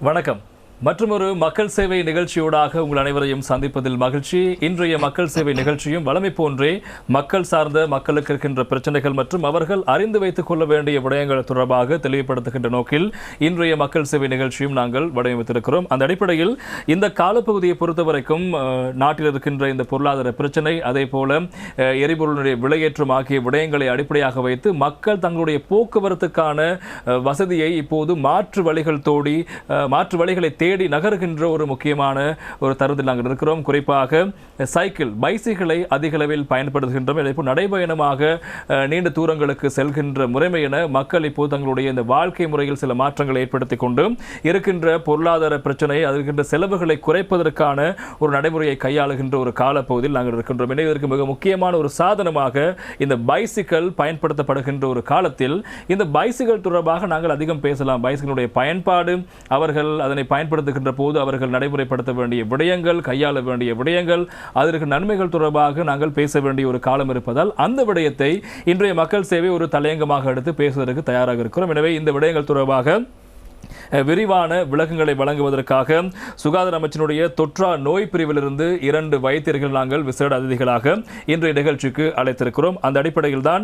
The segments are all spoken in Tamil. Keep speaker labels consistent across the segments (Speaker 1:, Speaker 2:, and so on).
Speaker 1: வணக்கம். மற்றொரு மக்கள் சேவை நிகழ்ச்சியோடாக உங்கள் அனைவரையும் சந்திப்பதில் மகிழ்ச்சி. இன்றைய மக்கள் சேவை நிகழ்ச்சியும் வளமை போன்றே மக்கள் சார்ந்த மக்களுக்கு இருக்கின்ற பிரச்சனைகள் மற்றும் அவர்கள் அறிந்து வைத்துக் கொள்ள வேண்டிய விடயங்கள் தொடர்பாக தெளிவுபடுத்துகின்ற நோக்கில் இன்றைய மக்கள் சேவை நிகழ்ச்சியும் நாங்கள் வடிவமைத்திருக்கிறோம். அந்த அடிப்படையில் இந்த காலப்பகுதியை பொறுத்தவரைக்கும் நாட்டில் இருக்கின்ற இந்த பொருளாதார பிரச்சனை, அதே போல எரிபொருளுடைய விலையேற்றம் ஆகிய விடயங்களை அடிப்படையாக வைத்து மக்கள் தங்களுடைய போக்குவரத்துக்கான வசதியை இப்போது மாற்று வழிகளை தேடி நகர்கின்ற ஒரு முக்கியமான ஒரு தருணத்தில் நாங்கள் இருக்கிறோம். குறிப்பாக பைசிகளை அதிக அளவில் பயன்படுத்துகின்றோம். இதேபோல் நடைபயணமாக நீண்ட தூரங்களுக்கு செல்கின்ற முறைமை என மக்கள் இப்போது தங்களுடைய இந்த வாழ்க்கை முறையில் சில மாற்றங்களை ஏற்படுத்திக் கொண்டு இருக்கின்ற பொருளாதார பிரச்சனை, இருக்கின்ற செலவுகளை குறைப்பதற்கான ஒரு நடைமுறையை கையாளுகின்ற ஒரு காலப்பகுதியில் நாங்கள் இருக்கின்றோம். எனவே இதற்கு மிக முக்கியமான ஒரு சாதனமாக இந்த பைசிக்கல் பயன்படுத்தப்படுகின்ற ஒரு காலத்தில் இந்த பைசிக்கல் தொடர்பாக நாங்கள் அதிகம் பேசலாம். பைசிக்கலுடைய பயன்பாடு, அவர்கள் அதனை பயன்படுத்துகின்ற போது அவர்கள் நடைமுறைப்படுத்த வேண்டிய விடயங்கள், கையாள வேண்டிய விடயங்கள், அதற்கு நன்மைகள் தொடர்பாக நாங்கள் பேச வேண்டிய ஒரு காலம் இருப்பதால் அந்த விடயத்தை இன்றைய மக்கள் சேவை ஒரு தலையங்கமாக எடுத்து பேசுவதற்கு தயாராக இருக்கிறோம். எனவே இந்த விடயங்கள் தொடர்பாக விரிவான விளக்கங்களை வழங்குவதற்காக சுகாதார அமைச்சினுடைய தொற்றா நோய் பிரிவிலிருந்து 2 வைத்தியர்கள் நாங்கள் விசேட அதிதிகளாக இன்றைய நிகழ்ச்சிக்கு அழைத்திருக்கிறோம். அந்த அடிப்படையில் தான்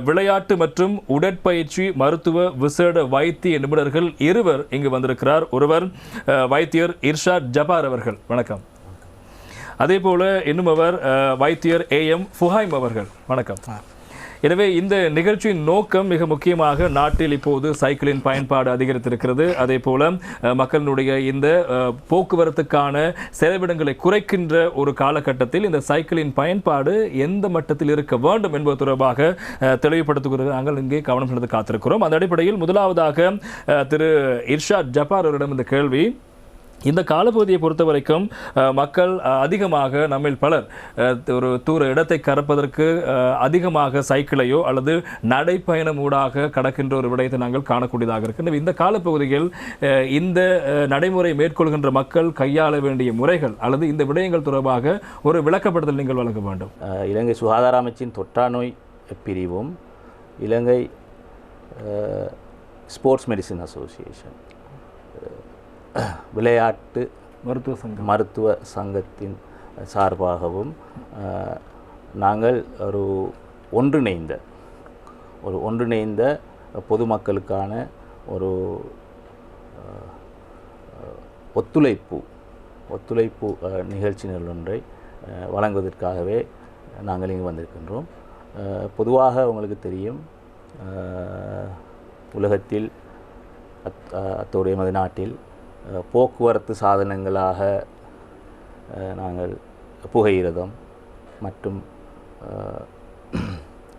Speaker 1: விளையாட்டு மற்றும் உடற்பயிற்சி மருத்துவ விசேட வைத்திய நிபுணர்கள் 2 இங்கு வந்திருக்கிறார். ஒருவர் வைத்தியர் இர்ஷாத் ஜபார் அவர்கள், வணக்கம். அதே போல இன்னும் அவர் வைத்தியர் AM ஃபுஹைம் அவர்கள், வணக்கம். எனவே இந்த நிகழ்ச்சியின் நோக்கம் மிக முக்கியமாக நாட்டில் இப்போது சைக்கிளின் பயன்பாடு அதிகரித்திருக்கிறது. அதே போல மக்களுடைய இந்த போக்குவரத்துக்கான செலவினங்களை குறைக்கின்ற ஒரு காலகட்டத்தில் இந்த சைக்கிளின் பயன்பாடு எந்த மட்டத்தில் இருக்க வேண்டும் என்பது தொடர்பாக தெளிவுபடுத்துகிறது. நாங்கள் இங்கே கவனம் செலுத்த காத்திருக்கிறோம். அந்த அடிப்படையில் முதலாவதாக திரு இர்ஷாத் ஜபார் அவரிடம் இந்த கேள்வி. இந்த காலப்பகுதியை பொறுத்த வரைக்கும் மக்கள் அதிகமாக நம்மில் பலர் ஒரு தூர இடத்தை கடப்பதற்கு அதிகமாக சைக்கிளையோ அல்லது நடைப்பயணம் ஊடாக கடக்கின்ற ஒரு விடயத்தை நாங்கள் காணக்கூடியதாக இருக்கின்றன. இந்த காலப்பகுதியில் இந்த நடைமுறை மேற்கொள்கின்ற மக்கள் கையாள வேண்டிய முறைகள் அல்லது இந்த விடயங்கள் தொடர்பாக ஒரு விளக்கப்படுத்தல் நீங்கள் வழங்க வேண்டும்.
Speaker 2: இலங்கை சுகாதார அமைச்சின் தொற்றா நோய் பிரிவும் இலங்கை ஸ்போர்ட்ஸ் மெடிசின் அசோசியேஷன் விளையாட்டு மருத்துவ சங்கத்தின் சார்பாகவும் நாங்கள் ஒரு ஒன்றிணைந்த பொதுமக்களுக்கான ஒரு ஒத்துழைப்பு நிகழ்ச்சிகள் ஒன்றை வழங்குவதற்காகவே நாங்கள் இங்கு வந்திருக்கின்றோம். பொதுவாக உங்களுக்கு தெரியும், உலகத்தில் அத்தோடைய நமது நாட்டில் போக்குவரத்து சாதனங்களாக நாங்கள் புகையிரதம் மற்றும்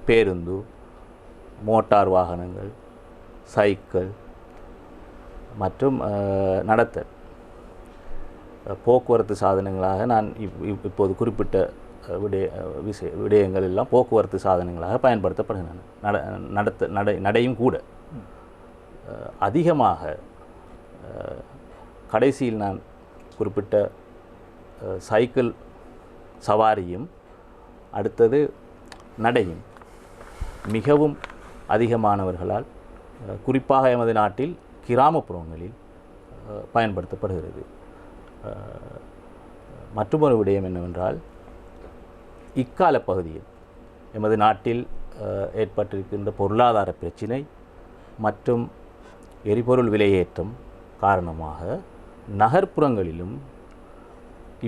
Speaker 2: பேருந்து, மோட்டார் வாகனங்கள், சைக்கிள் மற்றும் நடத்தல் போக்குவரத்து சாதனங்களாக நான் இப்போது குறிப்பிட்ட விடயங்கள் எல்லாம் போக்குவரத்து சாதனங்களாக பயன்படுத்தப்படுகின்றன. நடையும் கூட அதிகமாக கடைசியில் நான் குறிப்பிட்ட சைக்கிள் சவாரியும் அடுத்தது நடையும் மிகவும் அதிகமானவர்களால் குறிப்பாக எமது நாட்டில் கிராமப்புறங்களில் பயன்படுத்தப்படுகிறது. மற்றொரு விடயம் என்னவென்றால், இக்கால பகுதியில் எமது நாட்டில் ஏற்பட்டிருக்கின்ற பொருளாதார பிரச்சினை மற்றும் எரிபொருள் விலையேற்றம் காரணமாக நகர்ப்புறங்களிலும்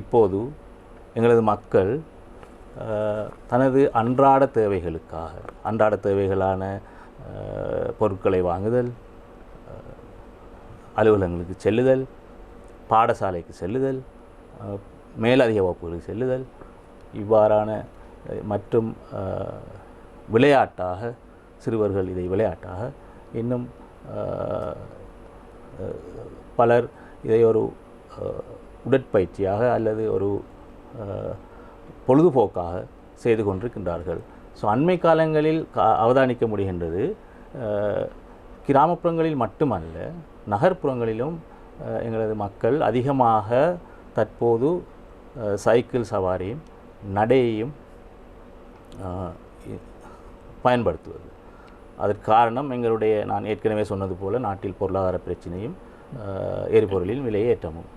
Speaker 2: இப்போது எங்களது மக்கள் தனது அன்றாட தேவைகளான பொருட்களை வாங்குதல், அலுவலகங்களுக்கு செல்லுதல், பாடசாலைக்கு செல்லுதல், மேலதிக வகுப்புகளுக்கு செல்லுதல், இவ்வாறான மற்றும் விளையாட்டாக சிறுவர்கள் இதை விளையாட்டாக இன்னும் பலர் இதை ஒரு உடற்பயிற்சியாக அல்லது ஒரு பொழுதுபோக்காக செய்து கொண்டிருக்கின்றார்கள். ஸோ அண்மை காலங்களில் அவதானிக்க முடிகின்றது, கிராமப்புறங்களில் மட்டுமல்ல நகர்ப்புறங்களிலும் எங்களது மக்கள் அதிகமாக தற்போது சைக்கிள் சவாரியும் நடையையும் பயன்படுத்துவது. அதற்கு காரணம் எங்களுடைய, நான் ஏற்கனவே சொன்னது போல, நாட்டில் பொருளாதார பிரச்சனையும் எரிபொருளின் விலையேற்றமும்.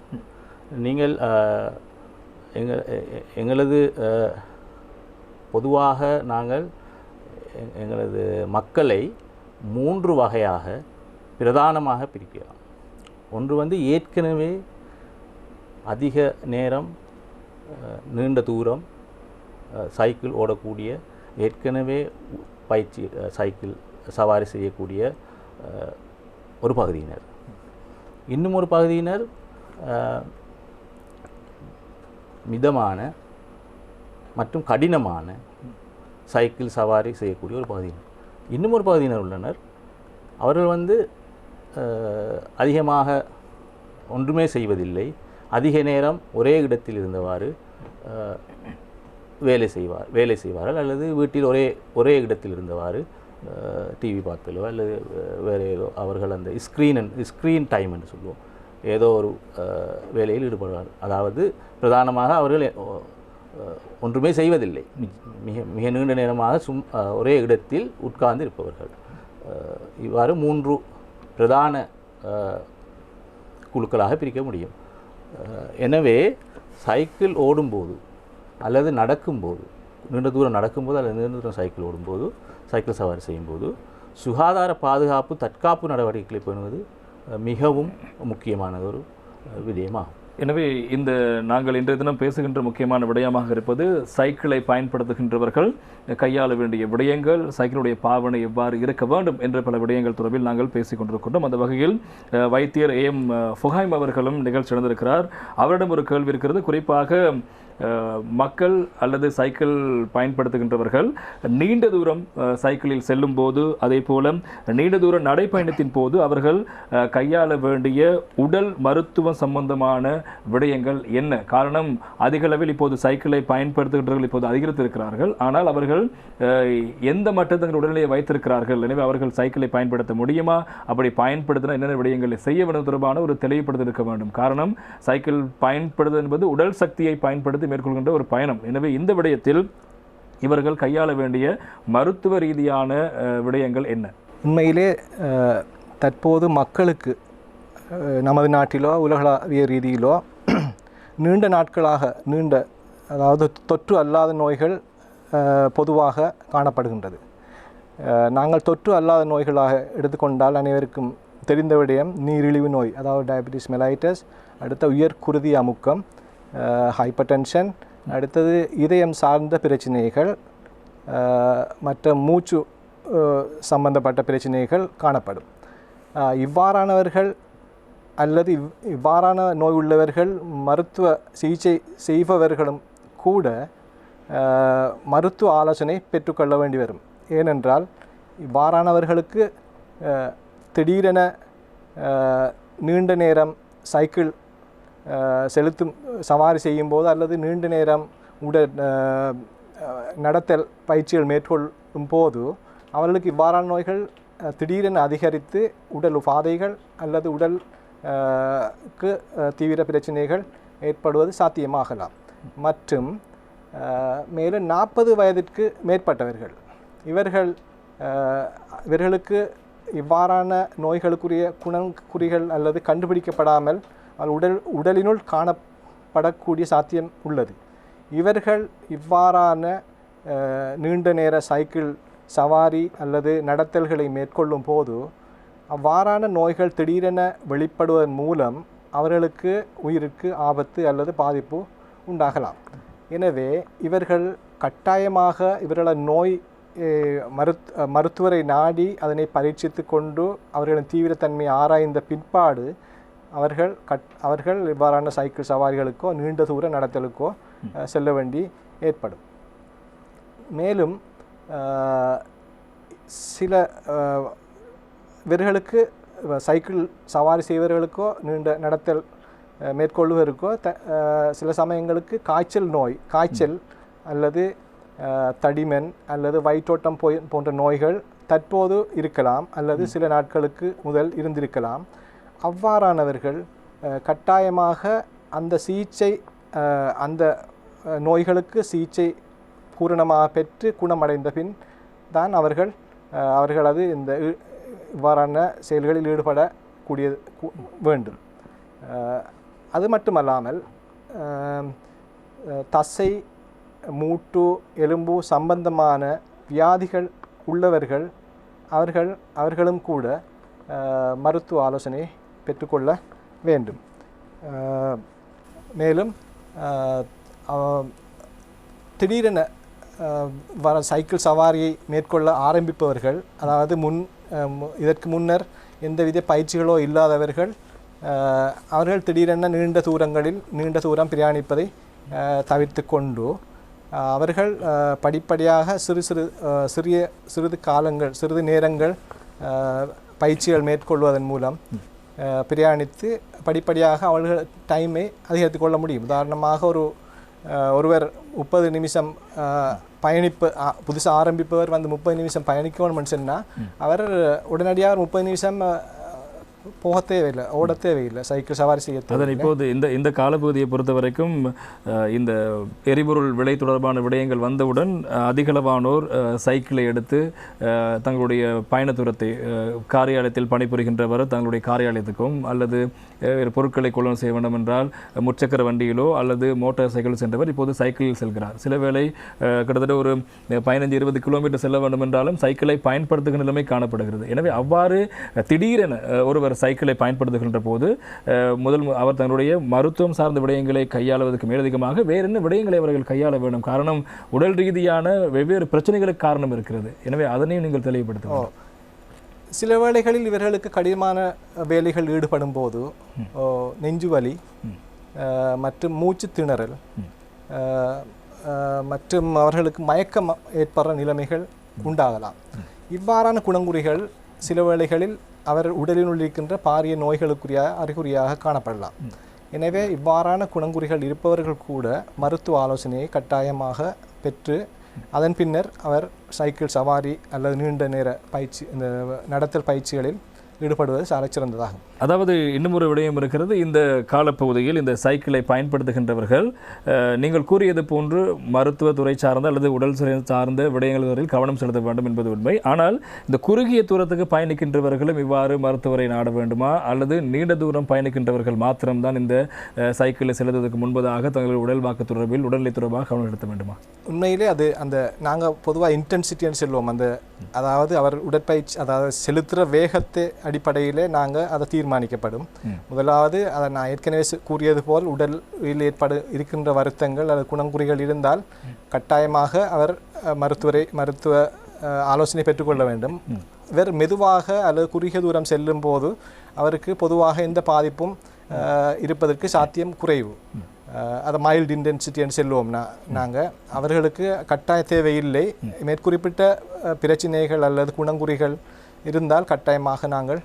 Speaker 2: நீங்கள் எங்களது பொதுவாக நாங்கள் எங்களது மக்களை 3 வகையாக பிரதானமாக பிரிக்கலாம். ஒன்று வந்து ஏற்கனவே அதிக நேரம் நீண்ட தூரம் சைக்கிள் ஓடக்கூடிய, ஏற்கனவே பயிற்சி சைக்கிள் சவாரி செய்யக்கூடிய ஒரு பகுதியினர். இன்னும் ஒரு பகுதியினர் மிதமான மற்றும் கடினமான சைக்கிள் சவாரி செய்யக்கூடிய ஒரு பகுதியினர். இன்னும் ஒரு பகுதியினர் உள்ளனர். அவர்கள் வந்து அதிகமாக ஒன்றுமே செய்வதில்லை, அதிக நேரம் ஒரே இடத்தில் இருந்தவாறு வேலை செய்வார்கள், அல்லது வீட்டில் ஒரே இடத்தில் இருந்தவாறு டிவி பார்த்தலோ அல்லது வேறு ஏதோ அவர்கள் அந்த ஸ்க்ரீன் டைம் என்று சொல்லுவோம், ஏதோ ஒரு வேலையில் ஈடுபடுவார்கள். அதாவது பிரதானமாக அவர்கள் ஒன்றுமே செய்வதில்லை, மிக நீண்ட நேரமாக ஒரே இடத்தில் உட்கார்ந்து இருப்பவர்கள். இவ்வாறு 3 பிரதான குழுக்களாக பிரிக்க முடியும். எனவே சைக்கிள் ஓடும்போது அல்லது நடக்கும்போது, நீண்ட தூரம் நடக்கும்போது அல்லது நீண்ட தூரம் சைக்கிள் ஓடும்போது, சைக்கிள் சவாரி செய்யும்போது சுகாதார பாதுகாப்பு தற்காப்பு நடவடிக்கைகளை பேணுவது மிகவும் முக்கியமான ஒரு விடயமாகும்.
Speaker 1: எனவே நாங்கள் இன்றைய தினம் பேசுகின்ற முக்கியமான விடயமாக இருப்பது சைக்கிளை பயன்படுத்துகின்றவர்கள் கையாள வேண்டிய விடயங்கள், சைக்கிளுடைய பாவனை எவ்வாறு இருக்க வேண்டும் என்ற பல விடயங்கள் தொடர்பில் நாங்கள் பேசிக் கொண்டிருக்கின்றோம். அந்த வகையில் வைத்தியர் AM ஃபுஹைம் அவர்களும் நிகழ்ச்சி நடந்திருக்கிறார். அவரிடம் ஒரு கேள்வி இருக்கிறது. குறிப்பாக மக்கள் அல்லது சைக்கிள் பயன்படுத்துகின்றவர்கள் நீண்ட தூரம் சைக்கிளில் செல்லும் போது, அதே போல நீண்ட தூர நடைப்பயணத்தின் போது அவர்கள் கையாள வேண்டிய உடல் மருத்துவம் சம்பந்தமான விடயங்கள் என்ன? காரணம், அதிகளவில் இப்போது சைக்கிளை பயன்படுத்துகின்றவர்கள் இப்போது அதிகரித்திருக்கிறார்கள். ஆனால் அவர்கள் எந்த மட்டத்தில் தங்கள் உடல்நிலையை வைத்திருக்கிறார்கள்? எனவே அவர்கள் சைக்கிளை பயன்படுத்த முடியுமா? அப்படி பயன்படுத்தினால் என்னென்ன விடயங்களை செய்ய வேண்டும் தொடர்பான ஒரு தெளிவுபடுத்த இருக்க வேண்டும். காரணம், சைக்கிள் பயன்படுத்துவது என்பது உடல் சக்தியை பயன்படுத்தி மேற்கொள்கின்ற ஒரு பயணம். எனவே இந்த விடயத்தில் இவர்கள் கையாள வேண்டிய மருத்துவ ரீதியான விடயங்கள் என்ன?
Speaker 3: உண்மையிலே தற்போது மக்களுக்கு நமது நாட்டிலோ உலகளாவிய ரீதியிலோ நீண்ட நாட்களாக அதாவது தொற்று அல்லாத நோய்கள் பொதுவாக காணப்படுகின்றது. நாங்கள் தொற்று அல்லாத நோய்களாக எடுத்துக்கொண்டால் அனைவருக்கும் தெரிந்த விடயம் நீரிழிவு நோய், அதாவது டயபெட்டிஸ் மெலைட்டஸ், அடுத்த உயர்குருதி அமுக்கம், ஹைப்பர்டென்ஷன், அடுத்தது இதயம் சார்ந்த பிரச்சனைகள், மற்ற மூச்சு சம்பந்தப்பட்ட பிரச்சனைகள் காணப்படும். இவ்வாறானவர்கள் அல்லது இவ்வாறான நோய் உள்ளவர்கள் மருத்துவ சிகிச்சை செய்பவர்களும் கூட மருத்துவ ஆலோசனை பெற்றுக்கொள்ள வேண்டி வரும். ஏனென்றால் இவ்வாறானவர்களுக்கு திடீரென நீண்ட நேரம் சைக்கிள் சவாரி செய்யும்போது அல்லது நீண்ட நேரம் நடத்தல் பயிற்சிகள் மேற்கொள்ளும் போது அவர்களுக்கு இவ்வாறான நோய்கள் திடீரென அதிகரித்து உடல் உபாதைகள் அல்லது உடலுக்கு தீவிர பிரச்சனைகள் ஏற்படுவது சாத்தியமாகலாம். மற்றும் மேலும் 40 வயதிற்கு மேற்பட்டவர்கள் இவர்களுக்கு இவ்வாறான நோய்களுக்குரிய குணங்குறிகள் அல்லது கண்டுபிடிக்கப்படாமல் உடலினுள் காணப்படக்கூடிய சாத்தியம் உள்ளது. இவர்கள் இவ்வாறான நீண்ட நேர சைக்கிள் சவாரி அல்லது நடத்தல்களை மேற்கொள்ளும் போது அவ்வாறான நோய்கள் திடீரென வெளிப்படுவதன் மூலம் அவர்களுக்கு உயிருக்கு ஆபத்து அல்லது பாதிப்பு உண்டாகலாம். எனவே இவர்கள் கட்டாயமாக இவர்களது நோய் மருத்துவரை நாடி அதனை பரீட்சித்து கொண்டு அவர்களின் தீவிரத்தன்மையை ஆராய்ந்த பிற்பாடு அவர்கள் இவ்வாறான சைக்கிள் சவாரிகளுக்கோ நீண்ட தூர நடத்தலுக்கோ செல்ல வேண்டி ஏற்படும். மேலும் சில இவர்களுக்கு சைக்கிள் சவாரி செய்வர்களுக்கோ நீண்ட நடத்தல் மேற்கொள்வதற்கோ சில சமயங்களுக்கு காய்ச்சல் அல்லது தடிமன் அல்லது வயிற்றோட்டம் போன்ற நோய்கள் தற்போது இருக்கலாம் அல்லது சில நாட்களுக்கு முதல் இருந்திருக்கலாம். அவ்வாறானவர்கள் கட்டாயமாக அந்த அந்த நோய்களுக்கு சிகிச்சை பூரணமாக பெற்று குணமடைந்த பின் தான் அவர்களது இவ்வாறான செயல்களில் ஈடுபட கூடிய வேண்டும். அது மட்டுமல்லாமல் தசை, மூட்டு, எலும்பு சம்பந்தமான வியாதிகள் உள்ளவர்கள் அவர்களும் கூட மருத்துவ ஆலோசனை பெற்றுக்கொள்ள வேண்டும். மேலும் திடீரென வர சைக்கிள் சவாரியை மேற்கொள்ள ஆரம்பிப்பவர்கள், அதாவது இதற்கு முன்னர் எந்தவித பயிற்சிகளோ இல்லாதவர்கள், அவர்கள் திடீரென நீண்ட தூரம் பிரயாணிப்பதை தவிர்த்து கொண்டு அவர்கள் படிப்படியாக சிறிது நேரங்கள் பயிற்சிகள் மேற்கொள்வதன் மூலம் பிரயாணித்து படிப்படியாக அவர்கள் டைமை அதிகரித்து கொள்ள முடியும். உதாரணமாக ஒருவர் 30 நிமிஷம் புதுசாக ஆரம்பிப்பவர் 30 நிமிஷம் பயணிக்கணும்னு சொன்னால் அவர் உடனடியாக 30 நிமிஷம் போக தேவையில்லை, ஓட தேவையில்லை, சைக்கிள் சவாரி செய்ய தேவை.
Speaker 1: இப்போது இந்த காலப்பகுதியை பொறுத்த வரைக்கும் இந்த எரிபொருள் விலை தொடர்பான விடயங்கள் வந்தவுடன் அதிகளவானோர் சைக்கிளை எடுத்து தங்களுடைய பயண தூரத்தை காரியாலயத்தில் பணிபுரிகின்றவர் தங்களுடைய காரியாலயத்துக்கும் அல்லது பொருட்களை கொள்ளும் செய்ய வேண்டும் என்றால் முச்சக்கர வண்டியிலோ அல்லது மோட்டார் சைக்கிள் சென்றவர் இப்போது சைக்கிளில் செல்கிறார். சில வேளை கிட்டத்தட்ட ஒரு 15-20 கிலோமீட்டர் செல்ல வேண்டும் என்றாலும் சைக்கிளை பயன்படுத்துகிற நிலைமை காணப்படுகிறது. எனவே அவ்வாறு திடீரென ஒருவர் சைக்கிளை பயன்படுத்துகின்ற போது அவர் தன்னுடைய மருத்துவம் சார்ந்த விடயங்களை கையாளுவதற்கு மேலதிகமாக வேறு என்ன விடயங்களை அவர்கள் கையாள வேண்டும்? காரணம் உடல் ரீதியான வெவ்வேறு பிரச்சனைகளுக்கு காரணம் இருக்கிறது. எனவே அதனையும் நீங்கள் தெளிவுபடுத்துவோம்.
Speaker 3: சில வேளைகளில் இவர்களுக்கு கடினமான வேலைகள் ஈடுபடும் போது நெஞ்சுவலி மற்றும் மூச்சு திணறல் மற்றும் அவர்களுக்கு மயக்கம் ஏற்படுற நிலைமைகள் உண்டாகலாம். இவ்வாறான குணங்குறிகள் சில வேளைகளில் அவர் உடலினுள் இருக்கின்ற பாரிய நோய்களுக்குரிய அறிகுறியாக காணப்படலாம். எனவே இவ்வாறான குணங்குறிகள் இருப்பவர்கள் கூட மருத்துவ ஆலோசனையை கட்டாயமாக பெற்று அதன் பின்னர் அவர் சைக்கிள் சவாரி அல்லது நீண்ட நேர பயிற்சி, இந்த நடத்தல் பயிற்சிகளில் ஈடுபடுவது சாலச் சிறந்ததாகும்.
Speaker 1: அதாவது இன்னும் ஒரு விடயம் இருக்கிறது. இந்த காலப்பகுதியில் இந்த சைக்கிளை பயன்படுத்துகின்றவர்கள் நீங்கள் கூறியது போன்று மருத்துவத்துறை சார்ந்த அல்லது உடல் சார்ந்த விடயங்களில் கவனம் செலுத்த வேண்டும் என்பது உண்மை. ஆனால் இந்த குறுகிய தூரத்துக்கு பயணிக்கின்றவர்களும் இவ்வாறு மருத்துவரை நாட வேண்டுமா அல்லது நீண்ட தூரம் பயணிக்கின்றவர்கள் மாத்திரம்தான் இந்த சைக்கிளை செலுத்துவதற்கு முன்பதாக தங்கள் உடல்வாக்கு தொடர்பில் உடல்நிலை தொடர்பாக கவனம் செலுத்த வேண்டுமா?
Speaker 3: உண்மையிலே அந்த நாங்கள் பொதுவாக இன்டென்சிட்டின்னு சொல்லுவோம். அதாவது அவர் உடற்பயிற்சி, அதாவது செலுத்துகிற வேகத்தை அடிப்படையிலே நாங்கள் அதை தீர்மானிக்கப்படும். முதலாவது அதை நான் ஏற்கனவே கூறியது போல் உடலில் இருக்கின்ற வருத்தங்கள் அல்லது குணங்குறிகள் இருந்தால் கட்டாயமாக அவர் மருத்துவ ஆலோசனை பெற்றுக்கொள்ள வேண்டும். இவர் மெதுவாக அல்லது குறுகிய தூரம் செல்லும் போது அவருக்கு பொதுவாக எந்த பாதிப்பும் இருப்பதற்கு சாத்தியம் குறைவு. அதை மைல்டு இன்டென்சிட்டின்னு சொல்லுவோம் நாங்கள். அவர்களுக்கு கட்டாய தேவையில்லை. மேற்குறிப்பிட்ட பிரச்சனைகள் அல்லது குணங்குறிகள் இருந்தால் கட்டாயமாக நாங்கள்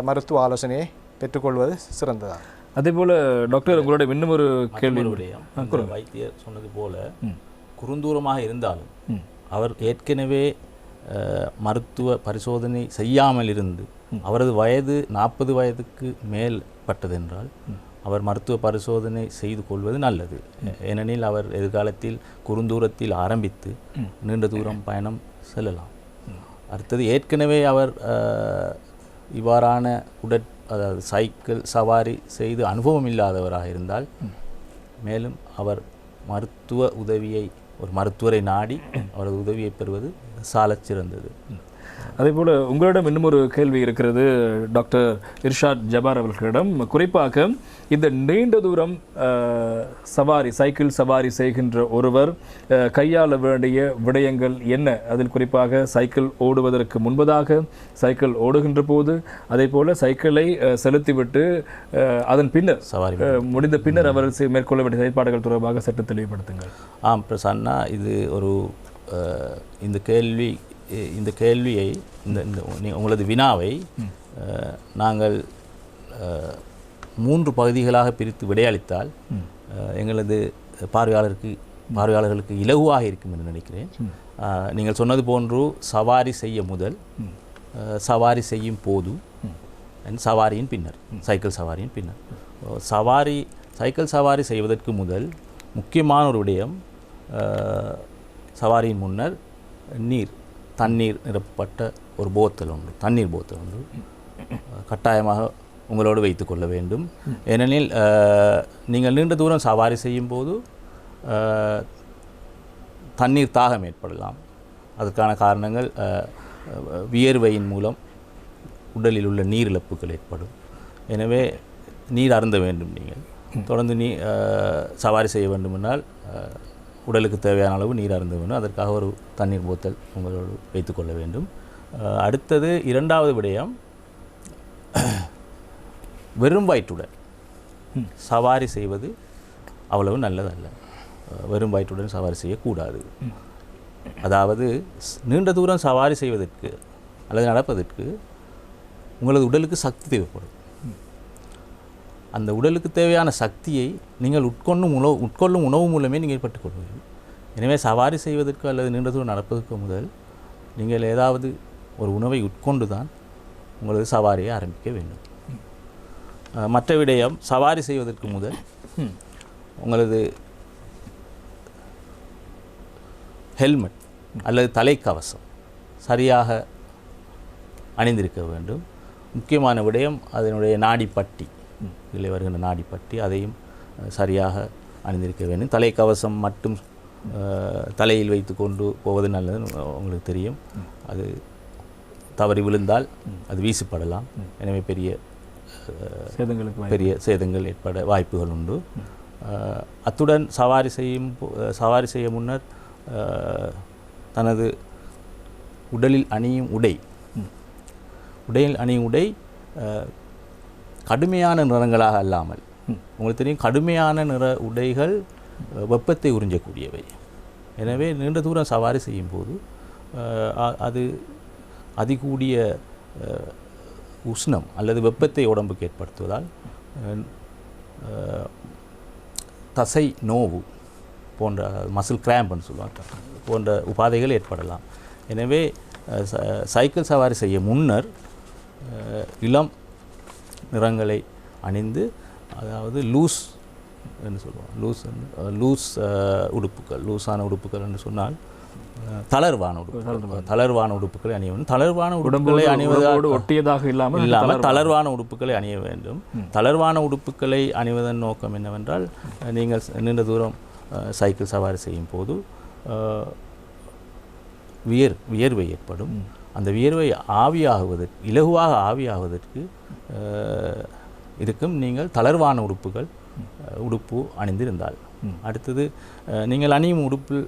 Speaker 3: மருத்துவ ஆலோசனையை பெற்றுக்கொள்வது சிறந்ததாக.
Speaker 1: அதே போல் டாக்டர், உங்களுடைய இன்னும் ஒரு கேள்வி.
Speaker 2: வைத்தியர் சொன்னது போல குறுந்தூரமாக இருந்தாலும் அவர் ஏற்கனவே மருத்துவ பரிசோதனை செய்யாமல் இருந்து அவரது வயது 40 வயதுக்கு மேல் பட்டதென்றால் அவர் மருத்துவ பரிசோதனை செய்து கொள்வது நல்லது. ஏனெனில் அவர் எதிர்காலத்தில் குறுந்தூரத்தில் ஆரம்பித்து நீண்ட தூரம் பயணம் செல்லலாம். அடுத்தது, ஏற்கனவே அவர் இவ்வாறான அதாவது சைக்கிள் சவாரி செய்து அனுபவம் இல்லாதவராக இருந்தால் மேலும் அவர் ஒரு மருத்துவரை நாடி அவரது உதவியை பெறுவது சாலச் சிறந்தது.
Speaker 1: அதேபோல் உங்களிடம் இன்னும் ஒரு கேள்வி இருக்கிறது டாக்டர் இர்ஷாத் ஜபார் அவர்களிடம். குறிப்பாக இந்த நீண்ட தூரம் சைக்கிள் சவாரி செய்கின்ற ஒருவர் கையாள வேண்டிய விடயங்கள் என்ன? அதில் குறிப்பாக சைக்கிள் ஓடுவதற்கு முன்பதாக, சைக்கிள் ஓடுகின்ற போது, அதே போல் சைக்கிளை செலுத்திவிட்டு அதன் பின்னர் முடிந்த பின்னர் அவர் மேற்கொள்ள வேண்டிய செயற்பாடுகள் தொடர்பாக சற்று தெளிவுபடுத்துங்கள்.
Speaker 2: பிரசன்னா, இது ஒரு இந்த கேள்வியை உங்களது வினாவை நாங்கள் 3 பகுதிகளாக பிரித்து விடையளித்தால் எங்களது பார்வையாளர்களுக்கு இலகுவாக இருக்கும் என்று நினைக்கிறேன். நீங்கள் சொன்னது போன்று சவாரி செய்ய முதல், சவாரி செய்யும் போது, சவாரியின் பின்னர், சைக்கிள் சவாரியின் பின்னர். சைக்கிள் சவாரி செய்வதற்கு முதல் முக்கியமான ஒரு விடயம், சவாரியின் முன்னர் தண்ணீர் நிரப்பப்பட்ட ஒரு போத்தல் ஒன்று, தண்ணீர் போத்தல் ஒன்று கட்டாயமாக உங்களோடு வைத்துக்கொள்ள வேண்டும். ஏனெனில் நீங்கள் நீண்ட தூரம் சவாரி செய்யும் போது தண்ணீர் தாகம் ஏற்படலாம். அதற்கான காரணங்கள் வியர்வையின் மூலம் உடலில் உள்ள நீர் இழப்புகள் ஏற்படும். எனவே நீர் அருந்த வேண்டும். நீங்கள் தொடர்ந்து சவாரி செய்ய வேண்டுமென்றால் உடலுக்கு தேவையான அளவு நீர் அருந்த வேண்டும். அதற்காக ஒரு தண்ணீர் போத்தல் உங்களோடு வைத்துக்கொள்ள வேண்டும். அடுத்தது இரண்டாவது விடயம், வெறும் வயிற்றுடன் சவாரி செய்வது அவ்வளவு நல்லதல்ல. வெறும் வயிற்றுடன் சவாரி செய்யக்கூடாது. அதாவது நீண்ட தூரம் சவாரி செய்வதற்கு அல்லது நடப்பதற்கு உங்களது உடலுக்கு சக்தி தேவைப்படும். அந்த உடலுக்கு தேவையான சக்தியை நீங்கள் உட்கொள்ளும் உணவு மூலமே நீங்கள் பெற்றுக்கொள்ள வேண்டும். எனவே சவாரி செய்வதற்கு அல்லது நீண்ட தூரம் நடப்பதற்கு முதல் நீங்கள் ஏதாவது ஒரு உணவை உட்கொண்டு தான் உங்களது சவாரியை ஆரம்பிக்க வேண்டும். மற்ற விடயம், சவாரி செய்வதற்கு முதல் உங்களது ஹெல்மெட் அல்லது தலைக்கவசம் சரியாக அணிந்திருக்க வேண்டும். முக்கியமான விடயம் அதனுடைய நாடிப்பட்டி, இதில் வருகின்ற நாடிப்பட்டி, அதையும் சரியாக அணிந்திருக்க வேண்டும். தலைக்கவசம் மட்டும் தலையில் வைத்து கொண்டு போவது நல்லது. உங்களுக்கு தெரியும், அது தவறி விழுந்தால் அது வீசப்படலாம். எனவே பெரிய சேதங்கள் ஏற்பட வாய்ப்புகள் உண்டு. அத்துடன் சவாரி செய்ய முன்னர் தனது உடலில் அணியும் உடை கடுமையான நிறங்களாக அல்லாமல், உங்களுக்கு தெரியும் கடுமையான நிற உடைகள் வெப்பத்தை உறிஞ்சக்கூடியவை. எனவே நீண்ட தூரம் சவாரி செய்யும் போது அது அதிகூடிய உஷ்ணம் அல்லது வெப்பத்தை உடம்புக்கு ஏற்படுத்துவதால் தசை நோவு போன்ற மசில் கிராம்ப்னு சொல்லுவாங்க போன்ற உபாதைகள் ஏற்படலாம். எனவே சைக்கிள் சவாரி செய்ய முன்னர் இளம் நிறங்களை அணிந்து, அதாவது லூஸ் என்று சொல்லுவோம், லூஸான உடுப்புகள் என்று சொன்னால் தளர்வான உடுப்புகளை அணிய வேண்டும். தளர்வான உடுப்புகளை அணிவதோடு
Speaker 1: ஒட்டியதாக இல்லாமல்
Speaker 2: தளர்வான உடுப்புகளை அணிய வேண்டும். தளர்வான உடுப்புகளை அணிவதன் நோக்கம் என்னவென்றால், நீங்கள் நீண்ட தூரம் சைக்கிள் சவாரி செய்யும் போது வியர்வை ஏற்படும். அந்த வியர்வை இலகுவாக ஆவியாகுவதற்கு இருக்கும் நீங்கள் தளர்வான உடுப்பு அணிந்திருந்தால். அடுத்தது, நீங்கள் அணியும் உடுப்பில்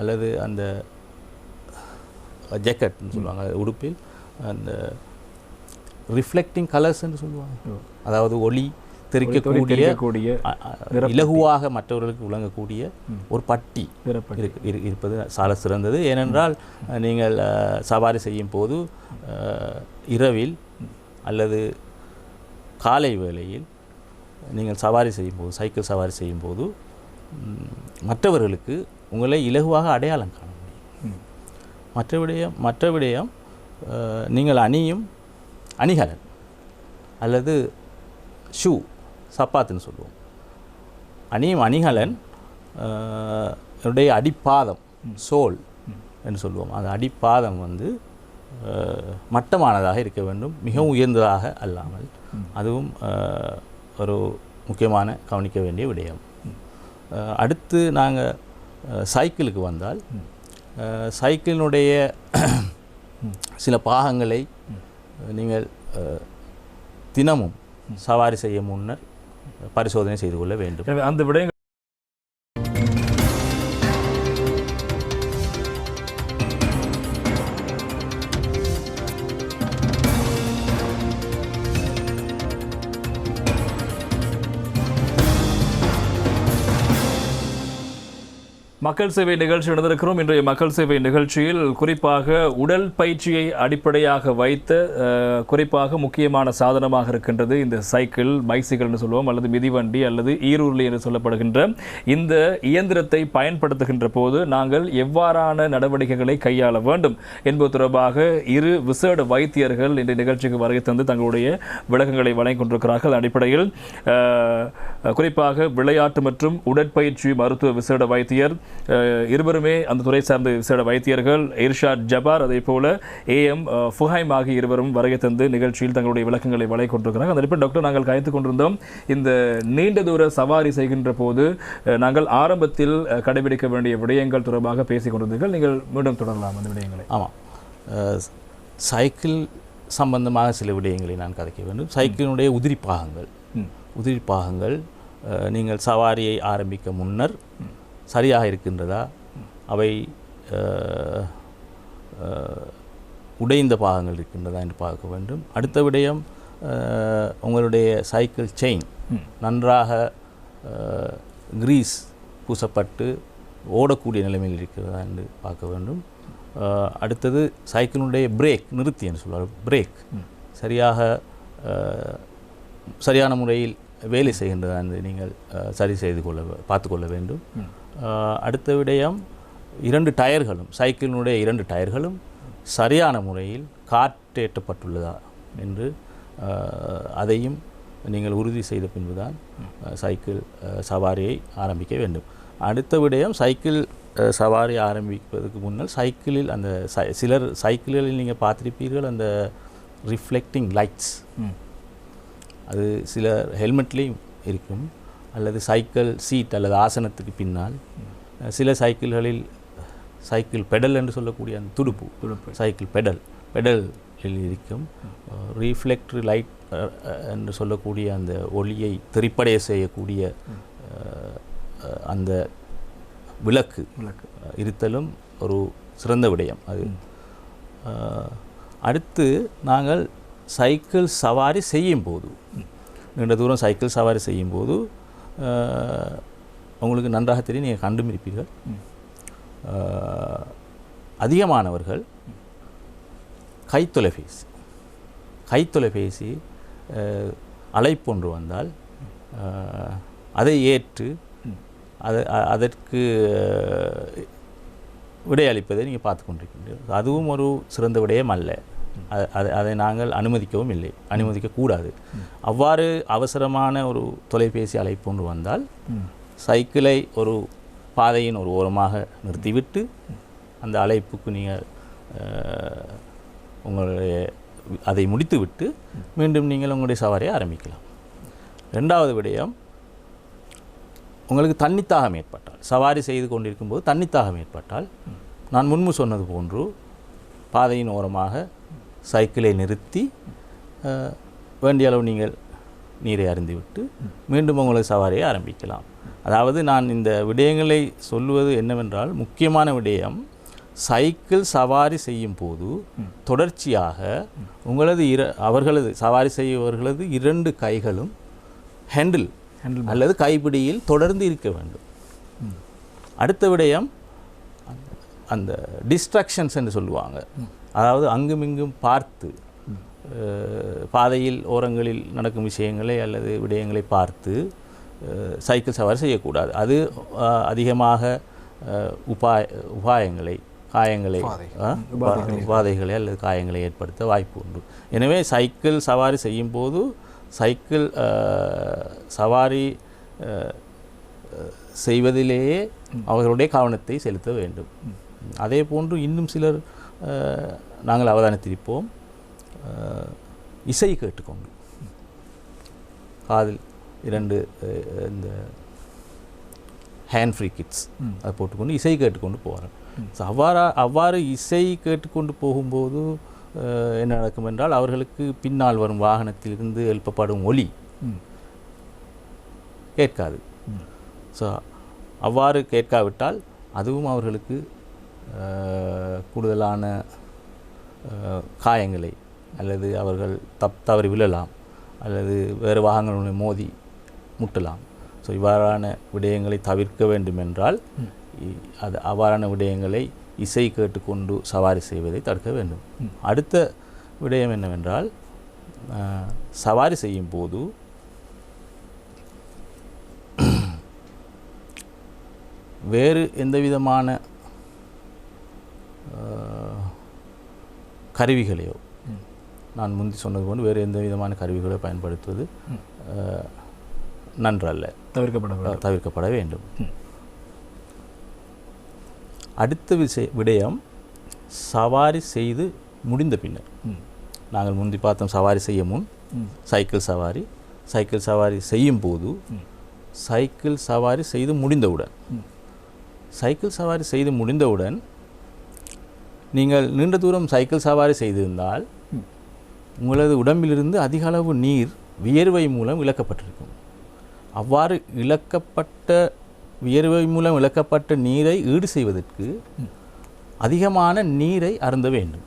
Speaker 2: அல்லது அந்த ஜாக்கெட்னு சொல்லுவாங்க, உடுப்பில் அந்த ரிஃப்ளெக்டிங் கலர்ஸ் என்று சொல்லுவாங்க, அதாவது ஒளி தெரிக்கக்கூடிய இலகுவாக மற்றவர்களுக்கு விளங்கக்கூடிய ஒரு பட்டி இருப்பது சால சிறந்தது. ஏனென்றால் நீங்கள் சவாரி செய்யும் போது இரவில் அல்லது காலை வேளையில் நீங்கள் சைக்கிள் சவாரி செய்யும் போது மற்றவர்களுக்கு உங்களை இலகுவாக அடையாளம் காண முடியும். மற்ற விடயம் நீங்கள் அணியும் அணிகலன் அல்லது ஷூ, சப்பாத்துன்னு சொல்லுவோம். அணியும் அணிகலன் என்னுடைய அடிப்பாதம், சோல் என்று சொல்லுவோம். அந்த அடிப்பாதம் மட்டமானதாக இருக்க வேண்டும், மிகவும் உயர்ந்ததாக அல்லாமல். அதுவும் ஒரு முக்கியமான கவனிக்க வேண்டிய விடயம். அடுத்து நாங்கள் சைக்கிளுக்கு வந்தால், சைக்கிளினுடைய சில பாகங்களை நீங்கள் தினமும் சவாரி செய்ய முன்னர் பரிசோதனை செய்து கொள்ள வேண்டும்.
Speaker 1: அந்த விடயங்கள் மக்கள் சேவை நிகழ்ச்சி நடந்திருக்கிறோம். இன்றைய மக்கள் சேவை நிகழ்ச்சியில் குறிப்பாக உடல் பயிற்சியை அடிப்படையாக வைத்த குறிப்பாக முக்கியமான சாதனமாக இருக்கின்றது இந்த பைசிக்கிள்னு சொல்லுவோம், அல்லது மிதிவண்டி அல்லது ஈருருளி என்று சொல்லப்படுகின்ற இந்த இயந்திரத்தை பயன்படுத்துகின்ற போது நாங்கள் எவ்வாறான நடவடிக்கைகளை கையாள வேண்டும் என்பது தொடர்பாக இரு விசேட வைத்தியர்கள் இந்த நிகழ்ச்சிக்கு வருகை தந்து தங்களுடைய விளக்கங்களை வழங்கிக் கொண்டிருக்கிறார்கள். அடிப்படையில் குறிப்பாக விளையாட்டு மற்றும் உடற்பயிற்சி மருத்துவ விசேட வைத்தியர் இருவருமே அந்த துறை சார்ந்த விசேட வைத்தியர்கள் இர்ஷாத் ஜபார், அதே போல AM ஃபுஹைம் ஆகிய இருவரும் வருகை தந்து நிகழ்ச்சியில் தங்களுடைய விளக்கங்களை வழங்கிக் கொண்டிருக்கிறாங்க. அந்த அடிப்படையில் டாக்டர், நாங்கள் கயத்துக் கொண்டிருந்தோம், இந்த நீண்ட தூர சவாரி செய்கின்ற போது நாங்கள் ஆரம்பத்தில் கடைபிடிக்க வேண்டிய விடயங்கள் தொடர்பாக பேசிக் கொண்டிருந்தீர்கள். நீங்கள் மீண்டும் தொடரலாம் அந்த விடயங்களை.
Speaker 2: ஆமாம், சைக்கிள் சம்பந்தமாக சில விடயங்களை நான் கதைக்க வேண்டும். சைக்கிளினுடைய உதிரி பாகங்கள் நீங்கள் சவாரியை ஆரம்பிக்க முன்னர் சரியாக இருக்கின்றதா, அவை உடைந்த பாகங்கள் இருக்கின்றதா என்று பார்க்க வேண்டும். அடுத்த விடயம், உங்களுடைய சைக்கிள் செயின் நன்றாக கிரீஸ் பூசப்பட்டு ஓடக்கூடிய நிலைமையில் இருக்கிறதா என்று பார்க்க வேண்டும். அடுத்தது சைக்கிளுடைய பிரேக், நிறுத்தி என்று சொல்வார், பிரேக் சரியான முறையில் வேலை செய்கின்றதா என்று நீங்கள் சரி செய்து பார்த்து கொள்ள வேண்டும். அடுத்த விடயம், சைக்கிளினுடைய 2 டயர்களும் சரியான முறையில் காற்றேற்றப்பட்டுள்ளதா என்று அதையும் நீங்கள் உறுதி செய்த பின்புதான் சைக்கிள் சவாரியை ஆரம்பிக்க வேண்டும். அடுத்த விடயம், சைக்கிள் சவாரி ஆரம்பிப்பதற்கு முன்னால் சைக்கிளில் அந்த சிலர் சைக்கிள்களில் நீங்கள் பார்த்திருப்பீர்கள், அந்த ரிஃப்ளெக்டிங் லைட்ஸ், அது சில ஹெல்மெட்லேயும் இருக்கும், அல்லது சைக்கிள் சீட் அல்லது ஆசனத்துக்கு பின்னால் சில சைக்கிள்களில் சைக்கிள் பெடல் என்று சொல்லக்கூடிய அந்த துடுப்பு சைக்கிள் பெடலில் இருக்கும். ரீஃப்ளெக்டர் லைட் என்று சொல்லக்கூடிய அந்த ஒளியை திரிப்படைய செய்யக்கூடிய அந்த விளக்கு இருத்தலும் ஒரு சிறந்த விடயம் அது. அடுத்து, நாங்கள் சைக்கிள் சவாரி செய்யும் போது, நீண்ட தூரம் சைக்கிள் சவாரி செய்யும் போது உங்களுக்கு நன்றாக தெரியும், நீங்கள் கண்டுபிடிப்பீர்கள், அதிகமானவர்கள் கைத்தொலைபேசி அழைப்பொன்று வந்தால் அதை ஏற்று அதற்கு விடையளிப்பதை நீங்கள் பார்த்து கொண்டிருக்கின்றீர்கள். அதுவும் ஒரு சிறந்த விடயம் அல்ல. அதை நாங்கள் அனுமதிக்கக்கூடாது. அவ்வாறு அவசரமான ஒரு தொலைபேசி அழைப்பொன்று வந்தால் சைக்கிளை ஒரு பாதையின் ஒரு ஓரமாக நிறுத்திவிட்டு அந்த அழைப்புக்கு நீங்கள் அதை முடித்துவிட்டு மீண்டும் நீங்கள் உங்களுடைய சவாரியை ஆரம்பிக்கலாம். 2வது விடயம், உங்களுக்கு தன்னித்தாகம் ஏற்பட்டால், சவாரி செய்து கொண்டிருக்கும்போது தன்னித்தாகம் ஏற்பட்டால், நான் முன்பு சொன்னது போன்று பாதையின் ஓரமாக சைக்கிளை நிறுத்தி வேண்டிய அளவு நீங்கள் நீரை அருந்திவிட்டு மீண்டும் உங்களது சவாரியை ஆரம்பிக்கலாம். அதாவது நான் இந்த விடயங்களை சொல்லுவது என்னவென்றால், முக்கியமான விடயம், சைக்கிள் சவாரி செய்யும் போது தொடர்ச்சியாக அவர்களது சவாரி செய்பவர்களது 2 கைகளும் ஹேண்டில் அல்லது கைப்பிடியில் தொடர்ந்து இருக்க வேண்டும். அடுத்த விடயம், அந்த டிஸ்ட்ராக்ஷன்ஸ் என்று சொல்லுவாங்க, அதாவது அங்குமிங்கும் பார்த்து பாதையில் ஓரங்களில் நடக்கும் விஷயங்களை அல்லது விடயங்களை பார்த்து சைக்கிள் சவாரி செய்யக்கூடாது. அது அதிகமாக உபாதைகளை அல்லது காயங்களை ஏற்படுத்த வாய்ப்பு உண்டு. எனவே சைக்கிள் சவாரி செய்யும் போது சைக்கிள் சவாரி செய்வதிலேயே அவர்களுடைய கவனத்தை செலுத்த வேண்டும். அதே போன்று இன்னும் சிலர் நாங்கள் அவதானித்திருப்போம், இசை கேட்டுக்கொண்டு காதில் 2 இந்த ஹேண்ட் ஃப்ரீ கிட்ஸ் அதை போட்டுக்கொண்டு இசை கேட்டுக்கொண்டு போகிறேன். ஸோ அவ்வாறு இசை கேட்டுக்கொண்டு போகும்போது என்ன நடக்கும் என்றால், அவர்களுக்கு பின்னால் வரும் வாகனத்திலிருந்து எழுப்பப்படும் ஒலி கேட்காது. ஸோ அவ்வாறு கேட்காவிட்டால் அதுவும் அவர்களுக்கு கூடுதலான காயங்களை அல்லது அவர்கள் தவறி விழலாம் அல்லது வேறு வாகனங்களை மோதி முட்டலாம். ஸோ இவ்வாறான விடயங்களை தவிர்க்க வேண்டுமென்றால் அவ்வாறான விடயங்களை இசை கேட்டுக்கொண்டு சவாரி செய்வதை தடுக்க வேண்டும். அடுத்த விடயம் என்னவென்றால், சவாரி செய்யும் போது வேறு எந்த விதமான கருவிகளையோ, நான் முந்தி சொன்னது போன்று வேறு எந்த விதமான கருவிகளையோ பயன்படுத்துவது நன்றல்ல, தவிர்க்கப்பட வேண்டும். அடுத்த விடயம் சவாரி செய்து முடிந்த பின்னர். நாங்கள் முந்தி பார்த்தோம் சவாரி செய்ய முன் சைக்கிள் சவாரி செய்யும் போது, சைக்கிள் சவாரி செய்து முடிந்தவுடன் நீங்கள் நீண்ட தூரம் சைக்கிள் சவாரி செய்திருந்தால் உங்களது உடம்பிலிருந்து அதிக அளவு நீர் வியர்வை மூலம் இழக்கப்பட்டிருக்கும். அவ்வாறு வியர்வை மூலம் இழக்கப்பட்ட நீரை ஈடு செய்வதற்கு அதிகமான நீரை அருந்த வேண்டும்.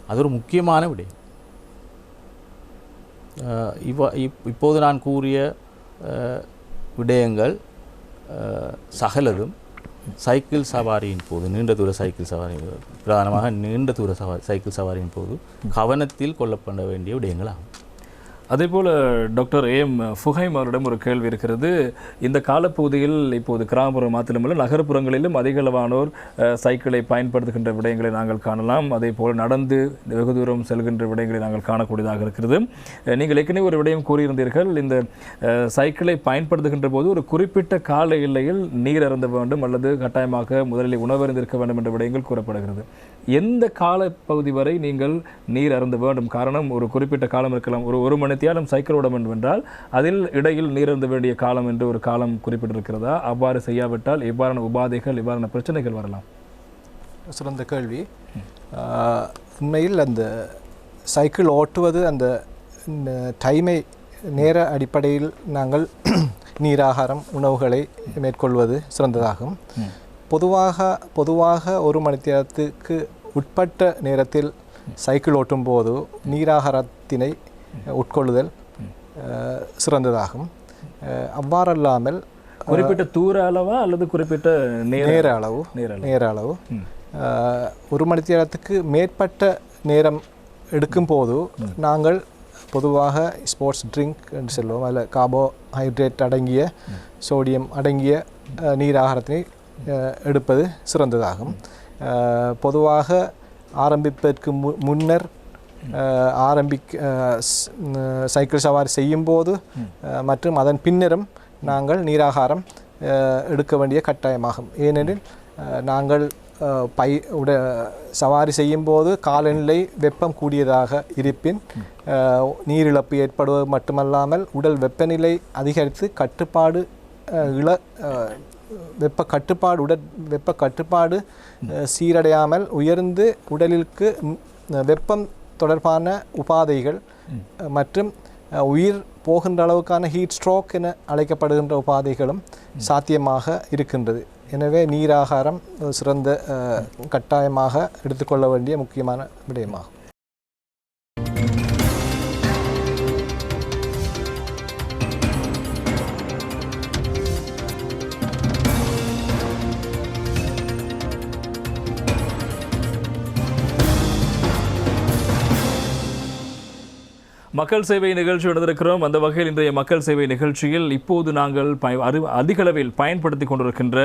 Speaker 2: அது ஒரு முக்கியமான விடயம். இப்போது நான் கூறிய விடயங்கள் சகலதும் சைக்கிள் சவாரியின் போது, நீண்ட தூர சைக்கிள் சவாரி, பிரதானமாக நீண்ட தூர சைக்கிள் சவாரியின் போது கவனத்தில் கொள்ளப்பட வேண்டிய விடயங்கள் ஆகும்.
Speaker 1: அதேபோல் டாக்டர் ஏஎம் ஃபுஹைம் அவரிடம் ஒரு கேள்வி இருக்கிறது. இந்த காலப்பகுதியில் இப்போது கிராமப்புற மாத்திரமல்ல நகர்ப்புறங்களிலும் அதிகளவானோர் சைக்கிளை பயன்படுத்துகின்ற விடயங்களை நாங்கள் காணலாம். அதே போல் நடந்து வெகு தூரம் செல்கின்ற விடயங்களை நாங்கள் காணக்கூடியதாக இருக்கிறது. நீங்கள் ஏற்கனவே ஒரு விடயம் கூறியிருந்தீர்கள், இந்த சைக்கிளை பயன்படுத்துகின்ற போது ஒரு குறிப்பிட்ட கால எல்லையில் நீர் அருந்த வேண்டும் அல்லது கட்டாயமாக முதலில் உணவருந்திருக்க வேண்டும் என்ற விடயங்கள் கூறப்படுகிறது. எந்த காலப்பகுதி வரை நீங்கள் நீர் அருந்த வேண்டும்? காரணம், ஒரு குறிப்பிட்ட காலம் இருக்கலாம். ஒரு மணித்தியாலும் சைக்கிள் ஓட வேண்டும் என்றால் அதில் இடையில் நீர் அருந்த வேண்டிய காலம் என்று ஒரு காலம் குறிப்பிட்டிருக்கிறதா? அவ்வாறு செய்யாவிட்டால் எவ்வாறான உபாதைகள், எவ்வாறான பிரச்சனைகள் வரலாம்?
Speaker 3: சிறந்த கேள்வி. உண்மையில் அந்த சைக்கிள் ஓட்டுவது அந்த டைமை நேர அடிப்படையில் நாங்கள் நீராகாரம் உணவுகளை மேற்கொள்வது சிறந்ததாகும். பொதுவாக ஒரு மணித்தியாலத்துக்கு உட்பட்ட நேரத்தில் சைக்கிள் ஓட்டும் போது நீராகாரத்தினை உட்கொள்ளுதல் அவ்வாறல்லாமல்
Speaker 1: குறிப்பிட்ட தூர அளவா அல்லது குறிப்பிட்ட நேர
Speaker 3: அளவு ஒரு மணித்தியாலத்துக்கு மேற்பட்ட நேரம் எடுக்கும் போது நாங்கள் பொதுவாக ஸ்போர்ட்ஸ் ட்ரிங்க் என்று சொல்லுவோம். அதில் கார்போஹைட்ரேட் அடங்கிய, சோடியம் அடங்கிய நீராகாரத்தினை எடுப்பது சிறந்ததாகும். பொதுவாக ஆரம்பிப்பதற்கு முன்னர் சைக்கிள் சவாரி செய்யும் போது மற்றும் அதன் பின்னரும் நாங்கள் நீராகாரம் எடுக்க வேண்டிய கட்டாயமாகும். ஏனெனில் நாங்கள் சவாரி செய்யும் போது காலநிலை வெப்பம் கூடியதாக இருப்பின் நீரிழப்பு ஏற்படுவது மட்டுமல்லாமல் உடல் வெப்பநிலை அதிகரித்து வெப்ப கட்டுப்பாடு சீரடையாமல் உயர்ந்து உடலிற்கு வெப்பம் தொடர்பான உபாதைகள் மற்றும் உயிர் போகின்ற அளவுக்கான ஹீட் ஸ்ட்ரோக் என அழைக்கப்படுகின்ற உபாதைகளும் சாத்தியமாக இருக்கின்றது. எனவே நீராகாரம் சிறந்த கட்டாயமாக எடுத்துக்கொள்ள வேண்டிய முக்கியமான விடயமாகும்.
Speaker 1: மக்கள் சேவை நிகழ்ச்சி நடந்திருக்கிறோம். அந்த வகையில் இன்றைய மக்கள் சேவை நிகழ்ச்சியில் இப்போது நாங்கள் அதிகளவில் பயன்படுத்தி கொண்டிருக்கின்ற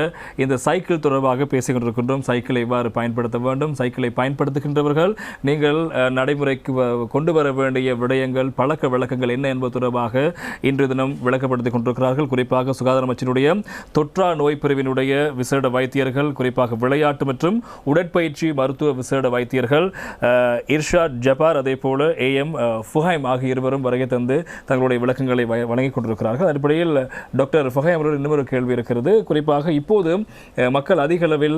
Speaker 1: இந்த சைக்கிள் தொடர்பாக பேசிக் கொண்டிருக்கின்றோம். சைக்கிளை எவ்வாறு பயன்படுத்த வேண்டும், சைக்கிளை பயன்படுத்துகின்றவர்கள் நீங்கள் நடைமுறைக்கு கொண்டு வர வேண்டிய விடயங்கள், பழக்க வழக்கங்கள் என்ன என்பது தொடர்பாக இன்று தினம் விளக்கப்படுத்திக் கொண்டிருக்கிறார்கள். குறிப்பாக சுகாதார அமைச்சினுடைய தொற்றா நோய் பிரிவினுடைய விசேட வைத்தியர்கள், குறிப்பாக விளையாட்டு மற்றும் உடற்பயிற்சி மருத்துவ விசேட வைத்தியர்கள் இர்ஷாத் ஜபார், அதே போல ஏஎம் ஃபுஹைம் ஆகிய இருவரும் வருகை தந்து தங்களுடைய விளக்கங்களை வழங்கிக் கொண்டிருக்கிறார்கள். அடிப்படையில் டாக்டர் ஃபுஹைம் அவர்கள் இன்னொரு கேள்வி இருக்கிறது. குறிப்பாக இப்போது மக்கள் அதிக அளவில்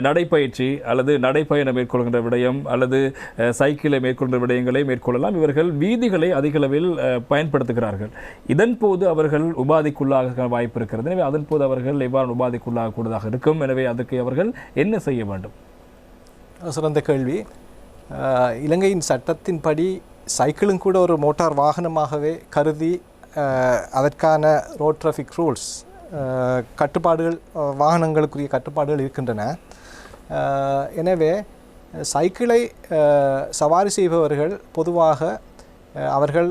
Speaker 1: நடைப்பயிற்சி அல்லது நடைப்பயணம் மேற்கொள்கின்ற விடயம் அல்லது சைக்கிளை மேற்கொள்கின்ற விடயங்களை மேற்கொள்ளலாம். இவர்கள் வீதிகளை அதிக அளவில் பயன்படுத்துகிறார்கள். இதன் போது அவர்கள் உபாதைக்குள்ளாக வாய்ப்பு இருக்கிறது. எனவே அதன் போது அவர்கள் எவ்வாறு உபாதைக்குள்ளாக கூடுதலாக இருக்கும். எனவே அதுக்கு அவர்கள் என்ன செய்ய வேண்டும்?
Speaker 3: சிறந்த கேள்வி. இலங்கையின் சட்டத்தின்படி சைக்கிளும் கூட ஒரு மோட்டார் வாகனமாகவே கருதி அதற்கான ரோட் டிராஃபிக் ரூல்ஸ் கட்டுப்பாடுகள், வாகனங்களுக்குரிய கட்டுப்பாடுகள் இருக்கின்றன. எனவே சைக்கிளை சவாரி செய்பவர்கள் பொதுவாக அவர்கள்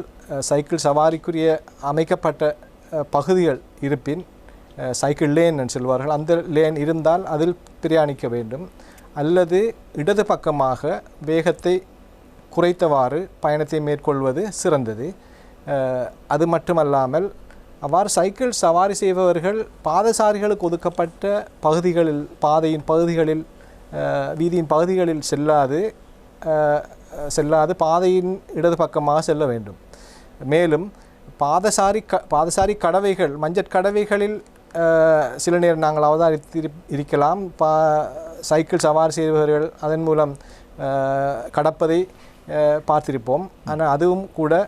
Speaker 3: சைக்கிள் சவாரிக்குரிய அமைக்கப்பட்ட பகுதிகள் இருப்பின் சைக்கிள் லேன் என்று சொல்வார்கள், அந்த லேன் இருந்தால் அதில் பிரயாணிக்க வேண்டும். அல்லது இடது பக்கமாக வேகத்தை குறைத்தவாறு பயணத்தை மேற்கொள்வது சிறந்தது. அது மட்டுமல்லாமல் அவ்வாறு சைக்கிள் சவாரி செய்பவர்கள் பாதசாரிகளுக்கு ஒதுக்கப்பட்ட பகுதிகளில் வீதியின் பகுதிகளில் செல்லாது பாதையின் இடது பக்கமாக செல்ல வேண்டும். மேலும் பாதசாரி கடவைகள் மஞ்சட்கடவைகளில் சில நேரம் நாங்கள் அவதானித்திருக்கலாம். சைக்கிள் சவாரி செய்பவர்கள் அதன் மூலம் கடப்பதை பார்த்திருப்போம். ஆனால் அதுவும் கூட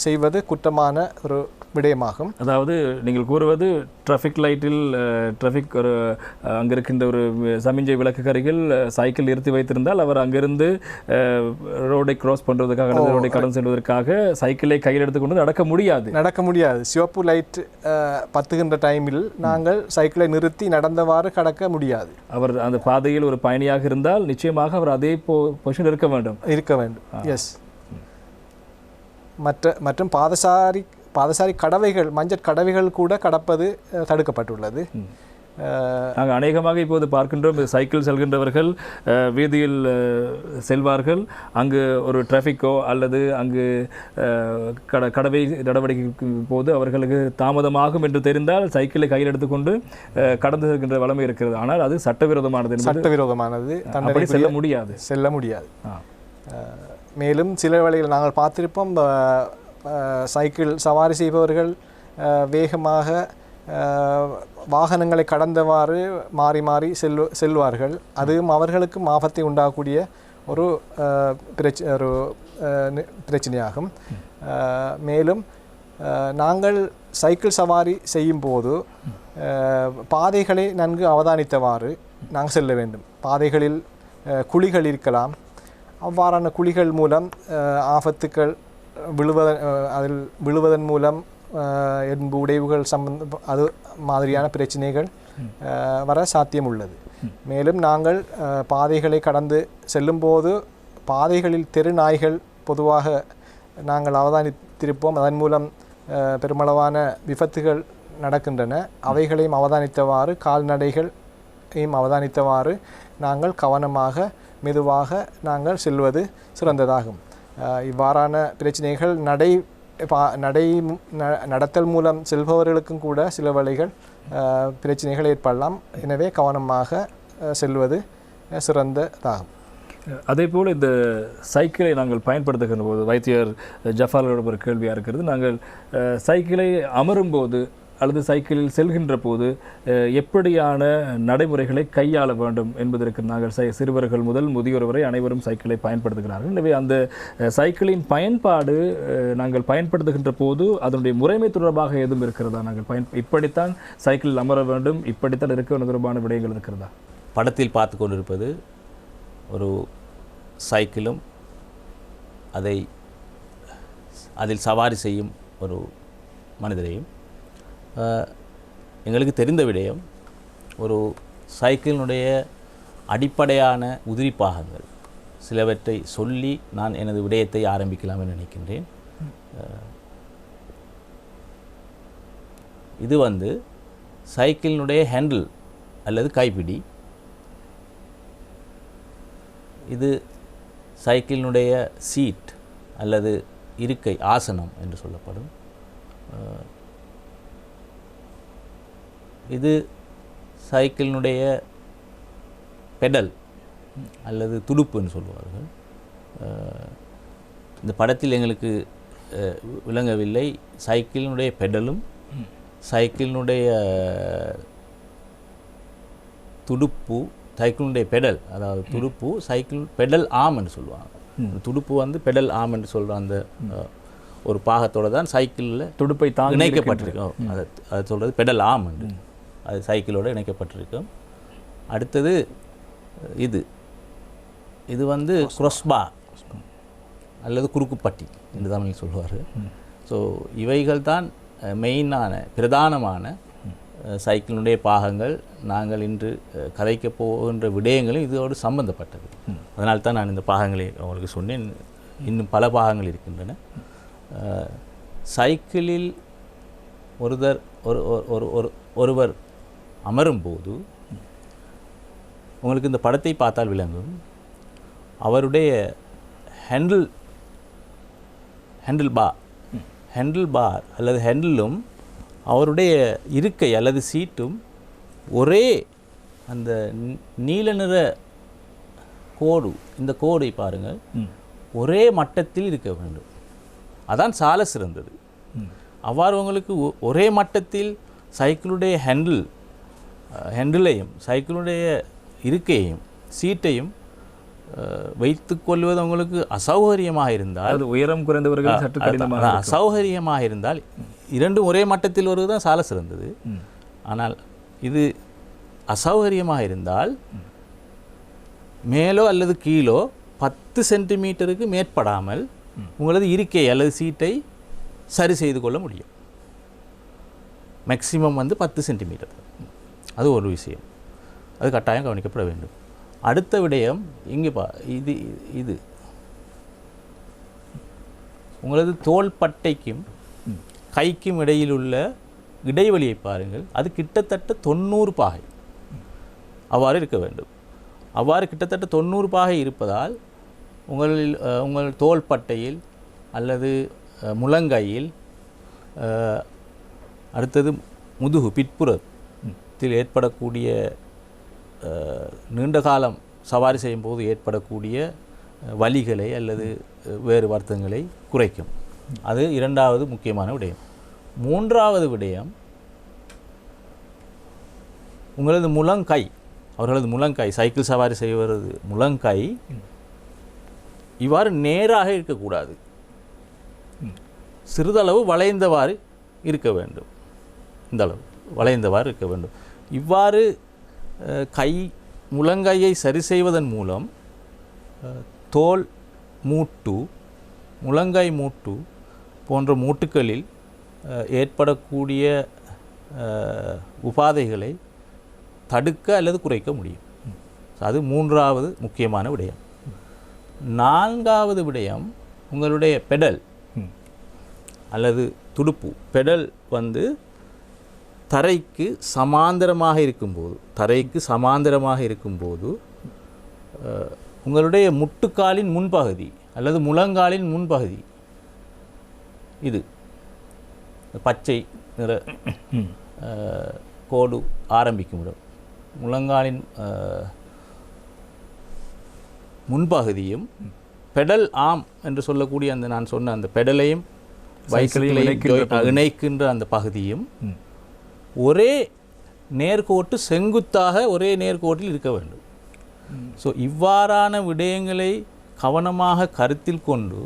Speaker 3: செய்வது குற்றமான ஒரு விடயமாகும்.
Speaker 1: அதாவது நீங்கள் கூறுவது டிராஃபிக் லைட்டில் டிராஃபிக் ஒரு அங்கே இருக்கின்ற ஒரு சமிஞ்சை விளக்கு அருகில் சைக்கிள் நிறுத்தி வைத்திருந்தால் அவர் அங்கிருந்து ரோடை கிராஸ் பண்ணுறதுக்காக ரோடை கடந்து செல்வதற்காக சைக்கிளை கையில் எடுத்துக்கொண்டு நடக்க முடியாது. சிவப்பு லைட் பத்துகின்ற டைமில் நாங்கள் சைக்கிளை நிறுத்தி நடந்தவாறு கடக்க முடியாது. அவர் அந்த பாதையில் ஒரு பயணியாக இருந்தால் நிச்சயமாக அவர் அதே பொசிஷன் இருக்க வேண்டும். எஸ். மற்றும் பாதசாரி கடவைகள் மஞ்சள் கடவைகள் கூட கடப்பது தடுக்கப்பட்டுள்ளது. நாங்கள் அநேகமாக இப்போது பார்க்கின்றோம், சைக்கிள் செல்கின்றவர்கள் வீதியில் செல்வார்கள். அங்கு ஒரு டிராஃபிக்கோ அல்லது அங்கு கடவை நடவடிக்கை போது அவர்களுக்கு தாமதமாகும் என்று தெரிந்தால் சைக்கிளை கையில் எடுத்துக்கொண்டு கடந்து செல்கின்ற வளமை இருக்கிறது. ஆனால் அது சட்டவிரோதமானது. அப்படி செல்ல முடியாது. மேலும் சில வேளையில் நாங்கள் பார்த்திருப்போம், சைக்கிள் சவாரி செய்பவர்கள் வேகமாக வாகனங்களை கடந்தவாறு மாறி செல்வார்கள். அதுவும் அவர்களுக்கும் ஆபத்தை உண்டாகக்கூடிய ஒரு பிரச்சனையாகும். மேலும் நாங்கள் சைக்கிள் சவாரி செய்யும் போது பாதைகளை நன்கு அவதானித்தவாறு நாங்கள் செல்ல வேண்டும். பாதைகளில் குழிகள் இருக்கலாம். அவ்வாறான குழிகள் மூலம் ஆபத்துக்கள் அதில் விழுவதன் மூலம் எலும்பு உடைவுகள் அது மாதிரியான பிரச்சனைகள் வர சாத்தியம் உள்ளது. மேலும் நாங்கள் பாதைகளை கடந்து செல்லும்போது பாதைகளில் தெரு நாய்கள் பொதுவாக நாங்கள் அவதானித்திருப்போம். அதன் மூலம் பெருமளவான விபத்துகள் நடக்கின்றன. அவைகளையும் அவதானித்தவாறு கால்நடைகளையும் அவதானித்தவாறு நாங்கள் கவனமாக மெதுவாக நாங்கள் செல்வது சிறந்ததாகும். இவ்வாறான பிரச்சனைகள் நடத்தல் மூலம் செல்பவர்களுக்கும் கூட சில வேளைகள் பிரச்சனைகள் ஏற்படலாம். எனவே கவனமாக செல்வது சிறந்ததாகும். அதே போல் இந்த சைக்கிளை நாங்கள் பயன்படுத்துகின்ற போது வைத்தியர் ஜஃபாரோட ஒரு கேள்வியாக இருக்கிறது. நாங்கள் சைக்கிளை அமரும்போது அல்லது சைக்கிளில் செல்கின்ற போது எப்படியான நடைமுறைகளை கையாள வேண்டும் என்பதற்கு நாங்கள் சிறுவர்கள் முதல் முதியோர் வரை அனைவரும் சைக்கிளை பயன்படுத்துகிறார்கள். எனவே அந்த சைக்கிளின் பயன்பாடு நாங்கள் பயன்படுத்துகின்ற போது அதனுடைய முறைமை தொடர்பாக எதுவும் இருக்கிறதா? நாங்கள் இப்படித்தான் சைக்கிளில் அமர வேண்டும், இப்படித்தான் இருக்க வேண்டும் தொடர்பான விடயங்கள் இருக்கிறதா?
Speaker 2: படத்தில் பார்த்து கொண்டிருப்பது ஒரு சைக்கிளும் அதில் சவாரி செய்யும் ஒரு மனிதரையும், எங்களுக்கு தெரிந்த விடயம் ஒரு சைக்கிளினுடைய அடிப்படையான உதிரி பாகங்கள் சிலவற்றை சொல்லி நான் எனது விடயத்தை ஆரம்பிக்கலாம் என நினைக்கின்றேன். இது சைக்கிளினுடைய ஹேண்டில் அல்லது கைப்பிடி. இது சைக்கிளினுடைய சீட் அல்லது இருக்கை, ஆசனம் என்று சொல்லப்படும். இது சைக்கிளினுடைய பெடல் அல்லது துடுப்புன்னு சொல்லுவார்கள். இந்த படத்தில் எங்களுக்கு விளங்கவில்லை சைக்கிளினுடைய பெடலும் சைக்கிளினுடைய துடுப்பு, சைக்கிளுடைய பெடல், அதாவது துடுப்பு சைக்கிள் பெடல் ஆம் என்று சொல்லுவாங்க. துடுப்பு பெடல் ஆம் என்று சொல்கிற அந்த ஒரு பாகத்தோடு தான் சைக்கிளில்
Speaker 1: துடுப்பை
Speaker 2: இணைக்கப்பட்டிருக்கும். அதை சொல்கிறது பெடல் ஆம் என்று, அது சைக்கிளோடு இணைக்கப்பட்டிருக்கும். அடுத்தது இது குரோஸ்பா அல்லது குறுக்குப்பட்டி என்று தமிழில் சொல்லுவார். ஸோ இவைகள் தான் மெயினான பிரதானமான சைக்கிளினுடைய பாகங்கள். நாங்கள் இன்று கதைக்க போகின்ற விடயங்களும் இதோடு சம்பந்தப்பட்டது. அதனால்தான் நான் இந்த பாகங்களை அவங்களுக்கு சொன்னேன். இன்னும் பல பாகங்கள் இருக்கின்றன. சைக்கிளில் ஒருவர் அமரும்போது உங்களுக்கு இந்த படத்தை பார்த்தால் விளங்கும். அவருடைய ஹேண்டில் பார் அல்லது ஹேண்டிலும் அவருடைய இருக்கை அல்லது சீட்டும் ஒரே அந்த நீல நிற கோடு, இந்த கோடை பாருங்கள், ஒரே மட்டத்தில் இருக்க வேண்டும். அதான் சால சிறந்தது. அவ்வாறு உங்களுக்கு ஒரே மட்டத்தில் சைக்கிளுடைய ஹேண்டிலையும் சைக்கிளுடைய இருக்கையையும் சீட்டையும் வைத்துக் கொள்வது உங்களுக்கு அசௌகரியமாக இருந்தால்,
Speaker 1: உயரம் குறைந்தவர்கள் சற்று கடினமாக
Speaker 2: அசௌகரியமாக இருந்தால் இரண்டும் ஒரே மட்டத்தில் வருவது தான் சால சிறந்தது. ஆனால் இது அசௌகரியமாக இருந்தால் மேலோ அல்லது கீழோ 10 சென்டிமீட்டருக்கு மேற்படாமல் உங்களது இருக்கை அல்லது சீட்டை சரி செய்து கொள்ள முடியும். Maximum 10 centimetre. அது ஒரு விஷயம், அது கட்டாயம் கவனிக்கப்பட வேண்டும். அடுத்த விடயம் இங்கே இது உங்களது தோள்பட்டைக்கும் கைக்கும் இடையில் உள்ள இடைவெளியை பாருங்கள். அது கிட்டத்தட்ட 90 பாகை அவ்வாறு இருக்க வேண்டும். அவ்வாறு கிட்டத்தட்ட 90 பாகை இருப்பதால் உங்கள் தோள்பட்டையில் அல்லது முழங்கையில், அடுத்தது முதுகு பிற்புறத்தில் ஏற்படக்கூடிய நீண்ட காலம் சவாரி செய்யும் போது ஏற்படக்கூடிய வலிகளை அல்லது வேறு வருத்தங்களை குறைக்கும். அது இரண்டாவது முக்கியமான விடயம். மூன்றாவது விடயம், உங்களது முழங்கை, அவர்களது முழங்கை, சைக்கிள் சவாரி செய்வது முழங்கை இவ்வாறு நேராக இருக்கக்கூடாது, சிறிதளவு வளைந்தவாறு இருக்க வேண்டும். இந்த அளவு வளைந்தவாறு இருக்க வேண்டும். இவ்வாறு முழங்கையை சரி செய்வதன் மூலம் தோல் மூட்டு, முழங்கை மூட்டு போன்ற மூட்டுகளில் ஏற்படக்கூடிய உபாதைகளை தடுக்க அல்லது குறைக்க முடியும். அது மூன்றாவது முக்கியமான விடயம். நான்காவது விடயம், உங்களுடைய பெடல் அல்லது துடுப்பு. பெடல் தரைக்கு சமாந்தரமாக இருக்கும்போது உங்களுடைய முட்டுக்காலின் முன்பகுதி அல்லது முழங்காலின் முன்பகுதி, இது பச்சை நிற கோடு ஆரம்பிக்கும் இடம், முழங்காலின் முன்பகுதியும் பெடல் ஆம் என்று சொல்லக்கூடிய அந்த நான் சொன்ன அந்த பெடலையும் பைசிக்கிளையும் இணைக்கின்ற அந்த பகுதியும் ஒரே நேர்கோட்டு செங்குத்தாக ஒரே நேர்கோட்டில் இருக்க வேண்டும். ஸோ இவ்வாறான விடயங்களை கவனமாக கருத்தில் கொண்டு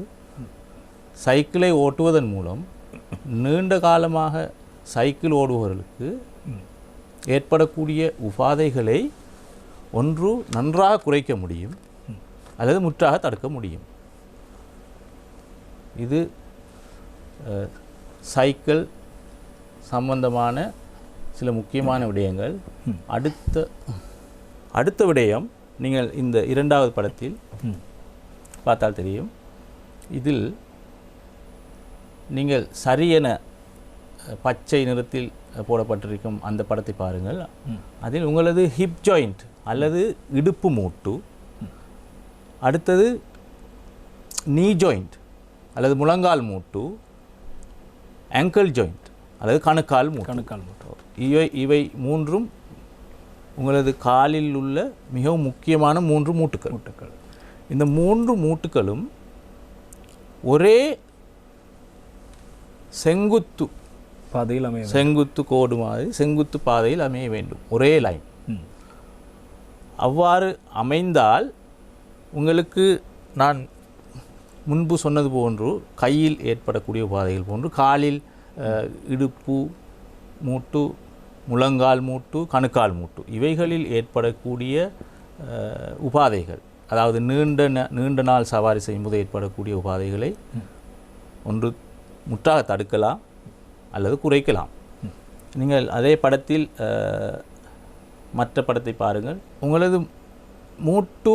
Speaker 2: சைக்கிளை ஓட்டுவதன் மூலம் நீண்ட காலமாக சைக்கிள் ஓடுபவர்களுக்கு ஏற்படக்கூடிய உபாதைகளை ஒன்று நன்றாக குறைக்க முடியும் அல்லது முற்றாக தடுக்க முடியும். இது சைக்கிள் சம்பந்தமான சில முக்கியமான விடயங்கள். அடுத்த விடயம், நீங்கள் இந்த இரண்டாவது படத்தில் பார்த்தால் தெரியும். இதில் நீங்கள் சரியென பச்சை நிறத்தில் போடப்பட்டிருக்கும் அந்த படத்தை பாருங்கள். அதில் உங்களது ஹிப் ஜாயிண்ட் அல்லது இடுப்பு மூட்டு, அடுத்தது நீ ஜாயிண்ட் அல்லது முழங்கால் மூட்டு, ஆங்கிள் ஜாயிண்ட் அல்லது கணுக்கால் மூட்டு, இவை மூன்றும் உங்களது காலில் உள்ள மிகவும் முக்கியமான 3 மூட்டுக்கள். இந்த 3 மூட்டுகளும் ஒரே செங்குத்து பாதையில் அமைய, செங்குத்து கோடு மாதிரி செங்குத்து பாதையில் அமைய வேண்டும், ஒரே லைன். அவ்வாறு அமைந்தால் உங்களுக்கு நான் முன்பு சொன்னது போன்று கையில் ஏற்படக்கூடிய உபாதைகள் போன்று காலில் இடுப்பு மூட்டு, முழங்கால் மூட்டு, கணுக்கால் மூட்டு, இவைகளில் ஏற்படக்கூடிய உபாதைகள், அதாவது நீண்ட நாள் சவாரி செய்யும்போது ஏற்படக்கூடிய உபாதைகளை ஒன்று முற்றாக தடுக்கலாம் அல்லது குறைக்கலாம். நீங்கள் அதே படத்தில் மற்ற படத்தை பாருங்கள். உங்களது மூட்டு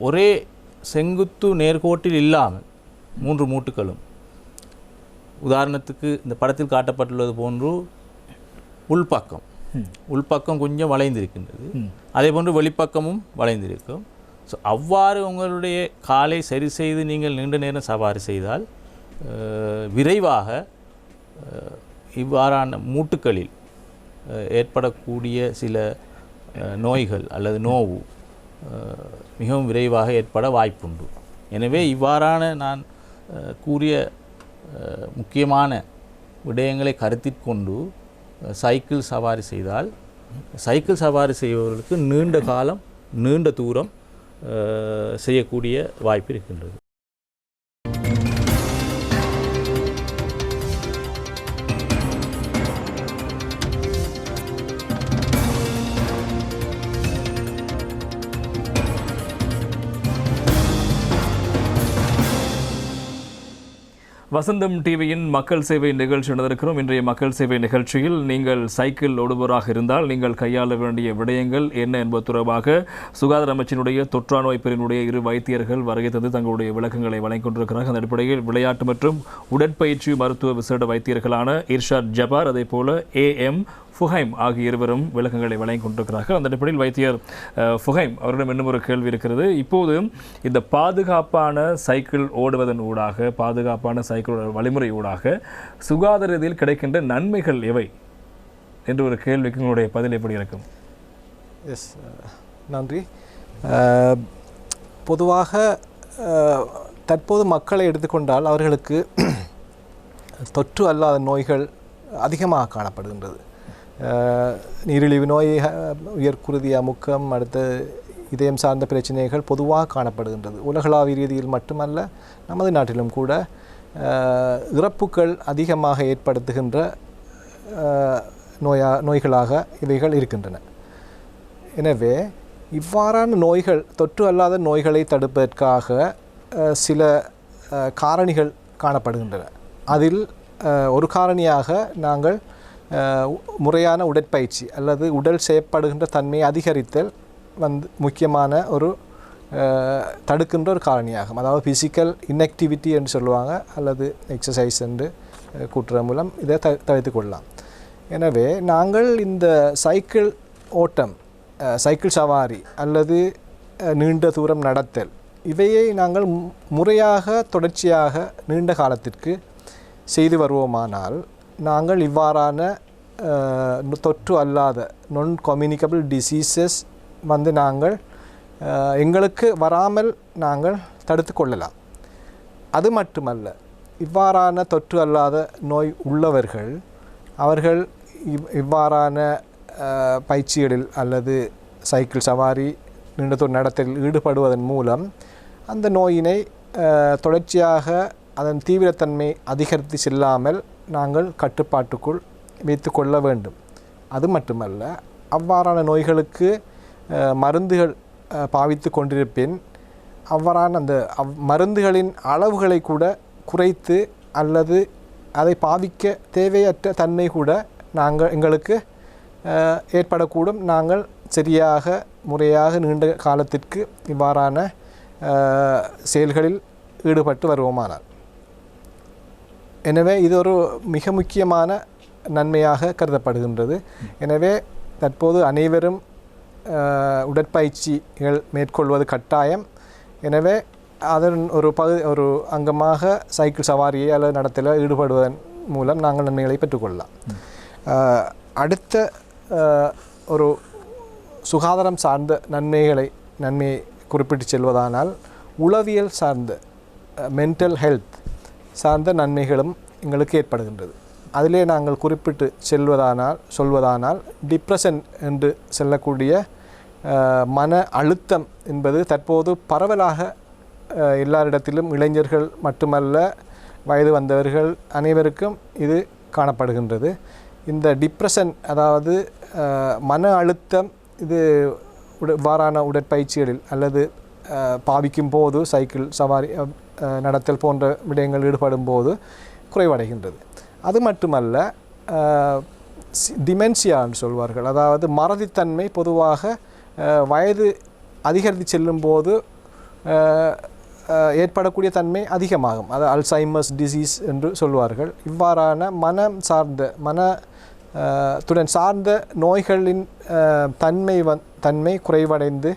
Speaker 2: ஒரே செங்குத்து நேர்கோட்டில் இல்லாமல் 3 மூட்டுகளும், உதாரணத்துக்கு இந்த படத்தில் காட்டப்பட்டுள்ளது போன்று உள்பக்கம் கொஞ்சம் வளைந்திருக்கின்றது, அதே போன்று வெளிப்பக்கமும் வளைந்திருக்கும். ஸோ அவ்வாறு உங்களுடைய காலை சரி செய்து நீங்கள் நீண்ட நேரம் சவாரி செய்தால் விரைவாக இவ்வாறான மூட்டுக்களில் ஏற்படக்கூடிய சில நோய்கள் அல்லது நோவு மிகவும் விரைவாக ஏற்பட வாய்ப்புண்டு. எனவே இவ்வாறான நான் கூறிய முக்கியமான விடயங்களை கருத்திற்கொண்டு சைக்கிள் சவாரி செய்தால் சைக்கிள் சவாரி செய்பவர்களுக்கு நீண்ட காலம் நீண்ட தூரம் செய்யக்கூடிய வாய்ப்பு இருக்கின்றது.
Speaker 1: வசந்தம் டிவியின் மக்கள் சேவை நிகழ்ச்சி நடந்திருக்கிறோம். இன்றைய மக்கள் சேவை நிகழ்ச்சியில் நீங்கள் சைக்கிள் ஓடுபவராக இருந்தால் நீங்கள் கையாள வேண்டிய விடயங்கள் என்ன என்பது தொடர்பாக சுகாதார அமைச்சினுடைய தொற்றா நோய் பிரிவினுடைய 2 வைத்தியர்கள் வருகை தந்து தங்களுடைய விளக்கங்களை வழங்கிக் கொண்டிருக்கிறார்கள். அந்த அடிப்படையில் விளையாட்டு மற்றும் உடற்பயிற்சி மருத்துவ விசேட வைத்தியர்களான இர்ஷாத் ஜபார் அதே போல AM ஃபுஹைம் ஆகிய இருவரும் விளக்கங்களை வழங்கிக் கொண்டிருக்கிறார்கள். அந்த அடிப்படையில் வைத்தியர் ஃபுஹைம் அவரிடம் இன்னும் ஒரு கேள்வி இருக்கிறது. இப்போது இந்த பாதுகாப்பான சைக்கிள் ஓடுவதன் ஊடாக பாதுகாப்பான சைக்கிள் வழிமுறை ஊடாக சுகாதார ரீதியில் கிடைக்கின்ற நன்மைகள் எவை என்ற ஒரு கேள்விக்கு உங்களுடைய பதில் எப்படி இருக்கும்?
Speaker 3: எஸ், நன்றி. பொதுவாக தற்போது மக்களை எடுத்துக்கொண்டால் அவர்களுக்கு தொற்று அல்லாத நோய்கள் அதிகமாக காணப்படுகின்றது. நீரிழிவு நோய், உயர்குருதி அமுக்கம், அடுத்து இதயம் சார்ந்த பிரச்சனைகள் பொதுவாக காணப்படுகின்றது. உலகளாவிய ரீதியில் மட்டுமல்ல, நமது நாட்டிலும் கூட இறப்புக்கள் அதிகமாக ஏற்படுத்துகின்ற நோய்களாக இவைகள் இருக்கின்றன. எனவே இவ்வாறான நோய்கள், தொற்று அல்லாத நோய்களை தடுப்பதற்காக சில காரணிகள் காணப்படுகின்றன. அதில் ஒரு காரணியாக நாங்கள் முறையான உடற்பயிற்சி அல்லது உடல் செயற்படுகின்ற தன்மையை அதிகரித்தல் முக்கியமான ஒரு தடுக்கின்ற ஒரு காரணியாகும். அதாவது ஃபிசிக்கல் இன்ஆக்டிவிட்டி என்று சொல்லுவாங்க, அல்லது எக்ஸசைஸ் என்று கூட்டுற மூலம் இதை தவிர்த்து கொள்ளலாம். எனவே நாங்கள் இந்த சைக்கிள் ஓட்டம், சைக்கிள் சவாரி அல்லது நீண்ட தூரம் நடத்தல், இவையை நாங்கள் முறையாக தொடர்ச்சியாக நீண்ட காலத்திற்கு செய்து வருவோமானால் நாங்கள் இவ்வாறான தொற்று அல்லாத நான் கம்யூனிகபிள் டிசீசஸ் நாங்கள் எங்களுக்கு வராமல் நாங்கள் தடுத்து கொள்ளலாம். அது மட்டுமல்ல, இவ்வாறான தொற்று அல்லாத நோய் உள்ளவர்கள் அவர்கள் இவ்வாறான பயிற்சிகளில் அல்லது சைக்கிள் சவாரி நீண்ட தூரம் நடத்தலில் ஈடுபடுவதன் மூலம் அந்த நோயினை தொடர்ச்சியாக அதன் தீவிரத்தன்மை அதிகரித்து செல்லாமல் நாங்கள் கட்டுப்பாட்டுக்குள் வைத்து கொள்ள வேண்டும். அது மட்டுமல்ல, அவ்வாறான நோய்களுக்கு மருந்துகள் பாவித்து கொண்டிருப்பின் அவ்வாறான அந்த மருந்துகளின் அளவுகளை கூட குறைத்து அல்லது அதை பாவிக்க தேவையற்ற தன்மை கூட எங்களுக்கு ஏற்படக்கூடும். நாங்கள் சரியாக முறையாக நீண்ட காலத்திற்கு இவ்வாறான செயல்களில் ஈடுபட்டு வருவோமானால். எனவே இது ஒரு மிக முக்கியமான நன்மையாக கருதப்படுகின்றது. எனவே தற்போது அனைவரும் உடற்பயிற்சிகள் மேற்கொள்வது கட்டாயம். எனவே அதன் ஒரு அங்கமாக சைக்கிள் சவாரியை அல்லது நடத்தல ஈடுபடுவதன் மூலம் நாங்கள் நன்மைகளை பெற்றுக்கொள்ளலாம். அடுத்த ஒரு சுகாதாரம் சார்ந்த நன்மையை குறிப்பிட்டு செல்வதானால் உளவியல் சார்ந்த மென்டல் ஹெல்த் சார்ந்த நன்மைகளும் எங்களுக்கு ஏற்படுகின்றது. அதிலே நாங்கள் குறிப்பிட்டு சொல்வதானால் டிப்ரெஷன் என்று சொல்லக்கூடிய மன அழுத்தம் என்பது தற்போது பரவலாக எல்லாரிடத்திலும், இளைஞர்கள் மட்டுமல்ல வயது வந்தவர்கள் அனைவருக்கும் இது காணப்படுகின்றது. இந்த டிப்ரெஷன், அதாவது மன அழுத்தம், இது இவ்வாறான உடற்பயிற்சிகளில் அல்லது பாவிக்கும் போது, சைக்கிள் சவாரி நடத்தல் போன்ற விடயங்கள் ஈடுபடும் போது குறைவடைகின்றது. அது மட்டுமல்ல, டிமென்ஷியான்னு சொல்வார்கள், அதாவது மறதித்தன்மை பொதுவாக வயது அதிகரித்து செல்லும் போது ஏற்படக்கூடிய தன்மை அதிகமாகும். அது அல்சைமர்ஸ் டிசீஸ் என்று சொல்வார்கள். இவ்வாறான மனத்துடன் சார்ந்த நோய்களின் தன்மை குறைவடைந்து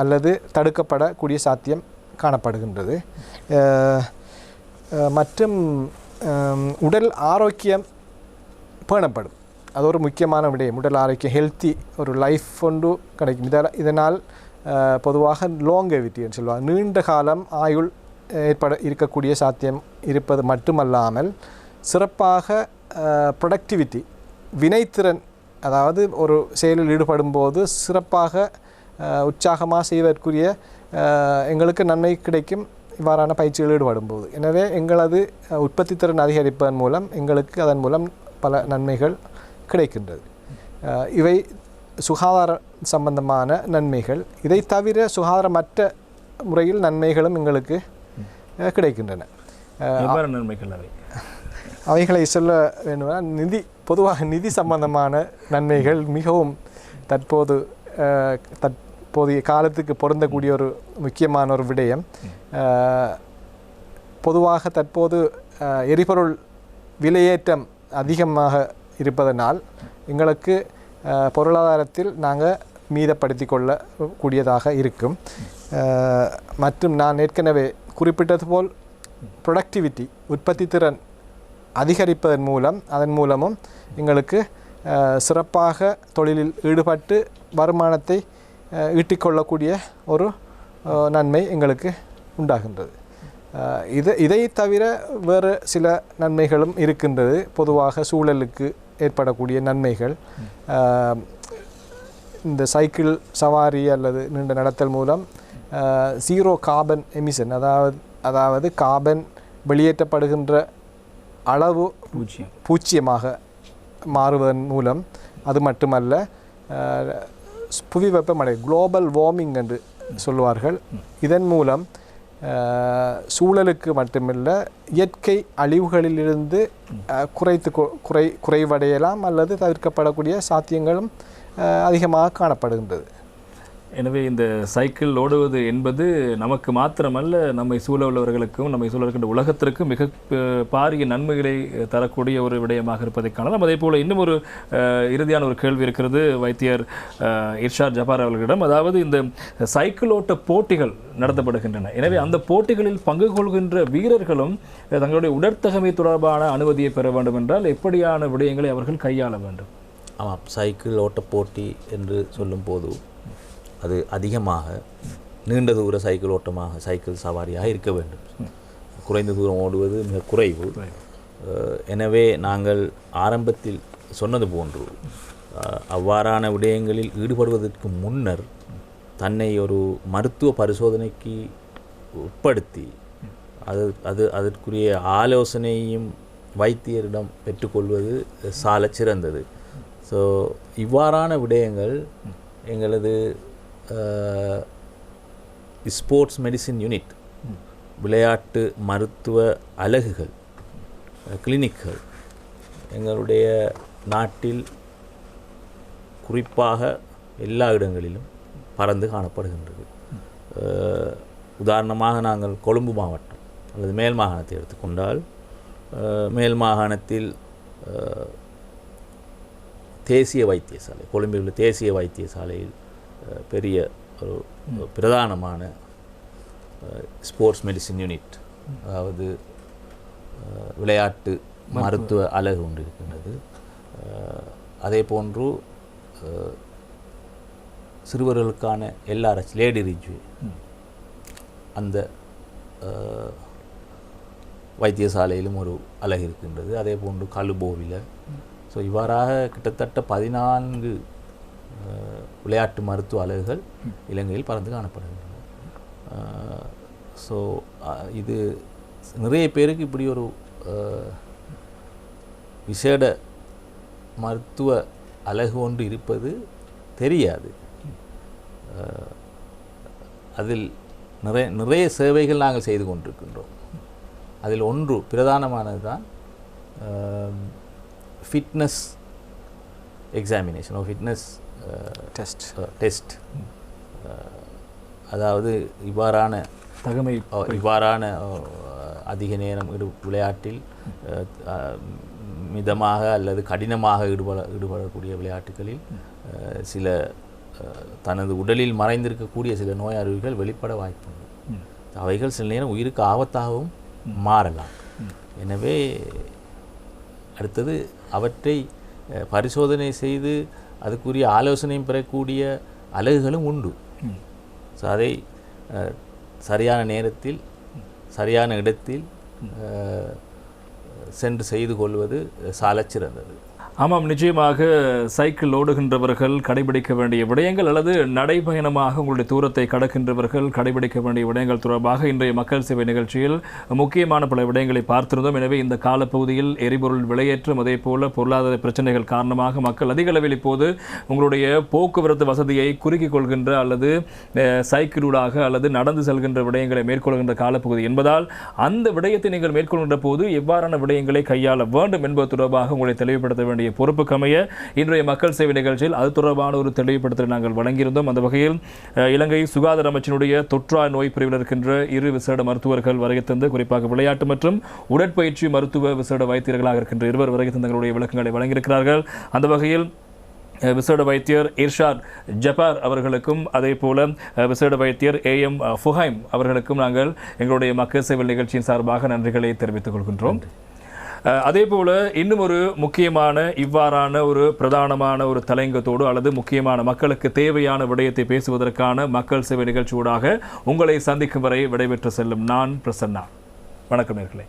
Speaker 3: அல்லது தடுக்கப்படக்கூடிய சாத்தியம் காணப்படுகின்றது. மற்றும் உடல் ஆரோக்கியம் பேணப்படும். அது ஒரு முக்கியமான விடயம். உடல் ஆரோக்கியம், ஹெல்த்தி ஒரு லைஃப் ஒன்று கிடைக்கும். இதனால் பொதுவாக லாங்கெவிட்டின்னு சொல்லுவாங்க, நீண்ட காலம் ஆயுள் இருக்கக்கூடிய சாத்தியம் இருப்பது மட்டுமல்லாமல் சிறப்பாக ப்ரொடக்டிவிட்டி, வினைத்திறன், அதாவது ஒரு செயலில் ஈடுபடும் போது சிறப்பாக உற்சாகமாக செய்வதற்குரிய எங்களுக்கு நன்மை கிடைக்கும் இவ்வாறான பயிற்சிகள் ஈடுபடும் போது. எனவே எங்களது உற்பத்தி திறன் அதிகரிப்பதன் மூலம் எங்களுக்கு அதன் மூலம் பல நன்மைகள் கிடைக்கின்றது. இவை சுகாதார சம்பந்தமான நன்மைகள். இதை தவிர சுகாதாரமற்ற முறையில் நன்மைகளும் எங்களுக்கு கிடைக்கின்றன.
Speaker 1: நன்மைகள்
Speaker 3: அவைகளை சொல்ல வேண்டுமென்றால் பொதுவாக நிதி சம்பந்தமான நன்மைகள் மிகவும் தற்போதைய காலத்துக்கு பொருந்தக்கூடிய ஒரு முக்கியமான ஒரு விடயம். பொதுவாக தற்போது எரிபொருள் விலையேற்றம் அதிகமாக இருப்பதனால் எங்களுக்கு பொருளாதாரத்தில் நாங்கள் மீதப்படுத்தி கொள்ளக்கூடியதாக இருக்கும். மற்றும் நான் ஏற்கனவே குறிப்பிட்டது போல் ப்ரொடக்டிவிட்டி, உற்பத்தி திறன் அதிகரிப்பதன் மூலம் அதன் மூலமும் எங்களுக்கு சிறப்பாக தொழிலில் ஈடுபட்டு வருமானத்தை ஈட்டிக்கொள்ளக்கூடிய ஒரு நன்மை எங்களுக்கு உண்டாகின்றது. இதை தவிர வேறு சில நன்மைகளும் இருக்கின்றது. பொதுவாக சூழலுக்கு ஏற்படக்கூடிய நன்மைகள், இந்த சைக்கிள் சவாரி அல்லது நீண்ட நடத்தல் மூலம் ஜீரோ கார்பன் எமிஷன், அதாவது கார்பன் வெளியேற்றப்படுகின்ற அளவு பூஜ்ஜியமாக மாறுவதன் மூலம், அது மட்டுமல்ல புவி வெப்பமடை குளோபல் வார்மிங் என்று சொல்லுவார்கள், இதன் மூலம் சூழலுக்கு மட்டுமில்ல இயற்கை அழிவுகளிலிருந்து குறைவடையலாம் அல்லது தவிர்க்கப்படக்கூடிய சாத்தியங்களும் அதிகமாக காணப்படுகின்றது.
Speaker 1: எனவே இந்த சைக்கிள் ஓடுவது என்பது நமக்கு மாத்திரமல்ல, நம்மை சூழ உள்ளவர்களுக்கும் நம்மை சூழ இருக்கின்ற உலகத்திற்கும் மிக பாரிய நன்மைகளை தரக்கூடிய ஒரு விடயமாக இருப்பதை காணலாம். அதே போல் இன்னும் ஒரு இறுதியான ஒரு கேள்வி இருக்கிறது வைத்தியர் இர்ஷாத் ஜபார் அவர்களிடம். அதாவது இந்த சைக்கிள் ஓட்ட போட்டிகள் நடத்தப்படுகின்றன. எனவே அந்த போட்டிகளில் பங்கு கொள்கின்ற வீரர்களும் தங்களுடைய உடற்தகமை தொடர்பான அனுமதியை பெற வேண்டும் என்றால் எப்படியான விடயங்களை அவர்கள் கையாள வேண்டும்?
Speaker 2: ஆமாம், சைக்கிள் ஓட்ட போட்டி என்று சொல்லும் போது அது அதிகமாக நீண்ட தூர சைக்கிள் ஓட்டமாக, சைக்கிள் சவாரியாக இருக்க வேண்டும். குறைந்த தூரம் ஓடுவது மிக குறைவு. எனவே நாங்கள் ஆரம்பத்தில் சொன்னது போன்று அவ்வாறான விடயங்களில் ஈடுபடுவதற்கு முன்னர் தன்னை ஒரு மருத்துவ பரிசோதனைக்கு உட்படுத்தி அதற்குரிய ஆலோசனையும் வைத்தியரிடம் பெற்றுக்கொள்வது சால சிறந்தது. ஸோ இவ்வாறான விடயங்கள் எங்களது ஸ்போர்ட்ஸ் மெடிசின் யூனிட், விளையாட்டு மருத்துவ அலகுகள், கிளினிக்குகள் எங்களுடைய நாட்டில் குறிப்பாக எல்லா இடங்களிலும் பறந்து காணப்படுகின்றது. உதாரணமாக நாங்கள் கொழும்பு மாவட்டம் அல்லது மேல் மாகாணத்தை எடுத்துக்கொண்டால், மேல் மாகாணத்தில் தேசிய வைத்தியசாலை, கொழும்பில் உள்ள தேசிய வைத்தியசாலையில் பெரிய ஒரு பிரதானமான ஸ்போர்ட்ஸ் மெடிசின் யூனிட், அதாவது விளையாட்டு மருத்துவ அலகு ஒன்று இருக்கின்றது. அதே போன்று சிறுவர்களுக்கான எல்ஆர்எச் லேடி ரிஜ்வே அந்த வைத்தியசாலையிலும் ஒரு அலகு இருக்கின்றது. அதே போன்று கலுபோவில். ஸோ இவ்வாறாக கிட்டத்தட்ட 14 விளையாட்டு மருத்துவ அலகுகள் இலங்கையில் பறந்து காணப்படுகின்றன. ஸோ இது நிறைய பேருக்கு இப்படி ஒரு விசேட மருத்துவ அலகு ஒன்று இருப்பது தெரியாது. அதில் நிறைய சேவைகள் நாங்கள் செய்து கொண்டிருக்கின்றோம். அதில் ஒன்று பிரதானமானது தான் ஃபிட்னஸ் எக்ஸாமினேஷன், ஃபிட்னஸ் டெஸ்ட். அதாவது இவ்வாறான அதிக நேரம் விளையாட்டில் மிதமாக அல்லது கடினமாக ஈடுபடக்கூடிய விளையாட்டுகளில் சில தனது உடலில் மறைந்திருக்கக்கூடிய சில நோய் அறிகுறிகள் வெளிப்பட வாய்ப்புண்டு. அவைகள் சில நேரம் உயிருக்கு ஆபத்தாகவும் மாறலாம். எனவே அடுத்தது அவற்றை பரிசோதனை செய்து அதுக்குரிய ஆலோசனையும் பெறக்கூடிய அலகுகளும் உண்டு. ஸோ அதை சரியான நேரத்தில் சரியான இடத்தில் சென்று செய்து கொள்வது சாலச் சிறந்தது.
Speaker 1: ஆமாம், நிச்சயமாக சைக்கிள் ஓடுகின்றவர்கள் கடைபிடிக்க வேண்டிய விடயங்கள் அல்லது நடைபயணமாக உங்களுடைய தூரத்தை கடக்கின்றவர்கள் கடைபிடிக்க வேண்டிய விடயங்கள் தொடர்பாக இன்றைய மக்கள் சேவை நிகழ்ச்சியில் முக்கியமான பல விடயங்களை பார்த்திருந்தோம். எனவே இந்த காலப்பகுதியில் எரிபொருள் விலையேற்றம், அதே போல பொருளாதார பிரச்சனைகள் காரணமாக மக்கள் அதிக அளவில் இப்போது உங்களுடைய போக்குவரத்து வசதியை குறுக்கிக் கொள்கின்ற அல்லது சைக்கிளூடாக அல்லது நடந்து செல்கின்ற விடயங்களை மேற்கொள்கின்ற காலப்பகுதி என்பதால் அந்த விடயத்தை நீங்கள் மேற்கொள்கின்ற போது எவ்வாறான விடயங்களை கையாள வேண்டும் என்பது தொடர்பாக உங்களை தெளிவுபடுத்த வேண்டிய பொறுப்புக்கமைய இன்றைய மக்கள் சேவை நிகழ்ச்சியில் அது தொடர்பான ஒரு தெளிவுபடுத்தலை நாங்கள் வழங்கியிருந்தோம். அந்த வகையில் இலங்கை சுகாதார அமைச்சினுடைய தொற்றா நோய் பிரிவில் இருக்கின்ற 2 விசேட மருத்துவர்கள் வருகை தந்து, குறிப்பாக விளையாட்டு மற்றும் உடற்பயிற்சி மருத்துவ விசேட வைத்தியர்களாக இருக்கின்ற 2 வருகை தந்தங்களுடைய விளக்கங்களை வழங்கியிருக்கிறார்கள். அந்த வகையில் விசேட வைத்தியர் இர்ஷாத் ஜபார் அவர்களுக்கும் அதே போல விசேட வைத்தியர் AM ஃபுஹைம் அவர்களுக்கும் நாங்கள் எங்களுடைய மக்கள் சேவை நிகழ்ச்சியின் சார்பாக நன்றிகளை தெரிவித்துக் கொள்கின்றோம். அதே போல இன்னும் ஒரு முக்கியமான இவ்வாறான ஒரு பிரதானமான ஒரு தலையங்கத்தோடு அல்லது முக்கியமான மக்களுக்கு தேவையான விடயத்தை பேசுவதற்கான மக்கள் சேவை நிகழ்ச்சியோடாக உங்களை சந்திக்கும் வரை விடைபெற்று செல்லும் நான் பிரசன்னா. வணக்கம் நேயர்களே.